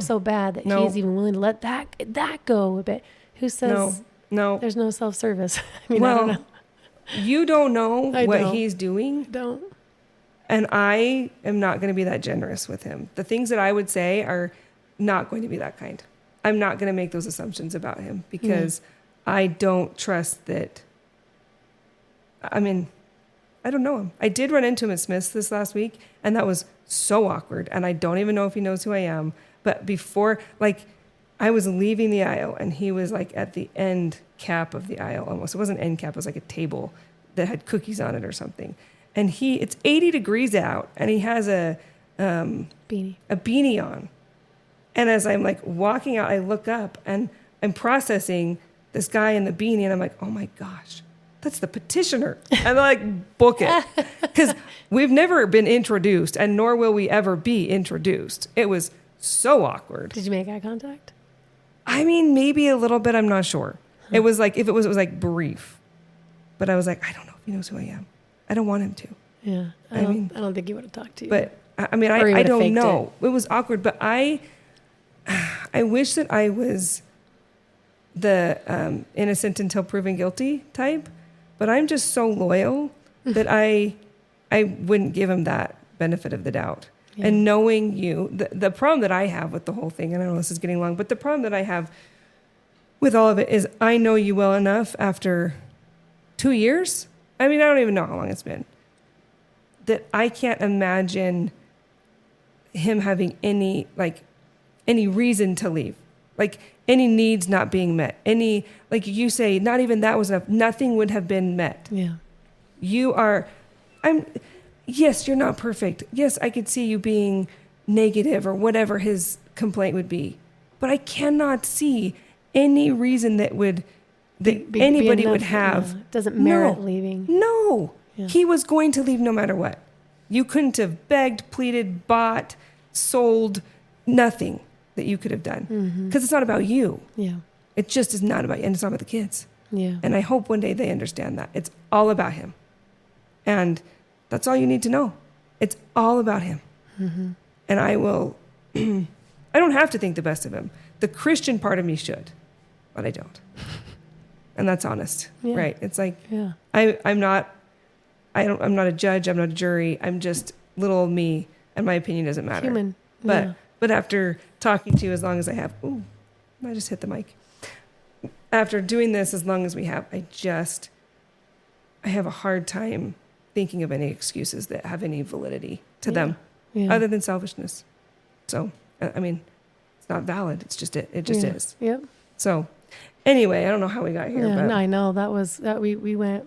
so bad that he's even willing to let that go a bit. Who says no? There's no self-service. I don't know. You don't know what he's doing. Don't. And I am not going to be that generous with him. The things that I would say are not going to be that kind. I'm not going to make those assumptions about him because I don't trust that. I mean, I don't know him. I did run into him at Smith's this last week, and that was so awkward. And I don't even know if he knows who I am. But before, I was leaving the aisle, and he was at the end cap of the aisle almost. It wasn't end cap. It was like a table that had cookies on it or something. And it's 80 degrees out, and he has a beanie on. And as I'm like walking out, I look up and I'm processing this guy in the beanie, and I'm like, oh my gosh, that's the petitioner. And I like book it, because we've never been introduced, and nor will we ever be introduced. It was so awkward. Did you make eye contact? I mean, maybe a little bit. I'm not sure. It was like, if it was like brief, but I was like, I don't know if he knows who I am. I don't want him to. Yeah. I don't think he would have talked to you. But I mean, I don't know. It was awkward, but I wish that I was the innocent until proven guilty type, but I'm just so loyal that I wouldn't give him that benefit of the doubt. Yeah. And knowing you, the problem that I have with the whole thing, and I know this is getting long, but the problem that I have with all of it is I know you well enough after 2 years. I mean, I don't even know how long it's been, that I can't imagine him having any reason to leave. Like any needs not being met. Any, like you say, not even that was enough. Nothing would have been met. Yeah. Yes, you're not perfect. Yes, I could see you being negative or whatever his complaint would be. But I cannot see any reason that anybody would have. Yeah. Doesn't merit leaving. No. Yeah. He was going to leave no matter what. You couldn't have begged, pleaded, bought, sold, nothing that you could have done. Because it's not about you. Yeah. It just is not about you. And it's not about the kids. Yeah. And I hope one day they understand that. It's all about him. And that's all you need to know. It's all about him. Mm-hmm. And I will, I don't have to think the best of him. The Christian part of me should, but I don't. And that's honest, right? It's like, I'm not a judge. I'm not a jury. I'm just little old me, and my opinion doesn't matter. Human. But after talking to you as long as I have, I just hit the mic. After doing this as long as we have, I have a hard time thinking of any excuses that have any validity to them, other than selfishness. So, I mean, it's not valid. It's just it just is. Yep. So, anyway, I don't know how we got here. Yeah, but no, I know that we went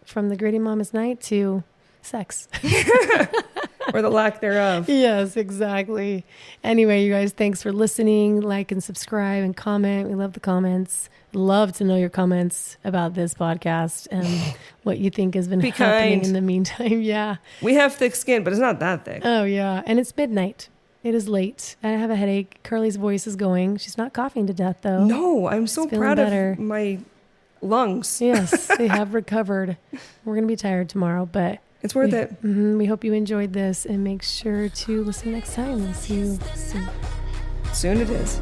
from the gritty mama's night to sex. Or the lack thereof. Yes, exactly. Anyway, you guys, thanks for listening. Like and subscribe and comment. We love the comments. Love to know your comments about this podcast and what you think has been happening in the meantime. Yeah. We have thick skin, but it's not that thick. Oh, yeah. And it's midnight. It is late. I have a headache. Curly's voice is going. She's not coughing to death, though. No, I'm so proud of my lungs. Yes, they have recovered. We're going to be tired tomorrow, but it's worth it. We hope you enjoyed this, and make sure to listen next time. We'll see you soon. Soon it is.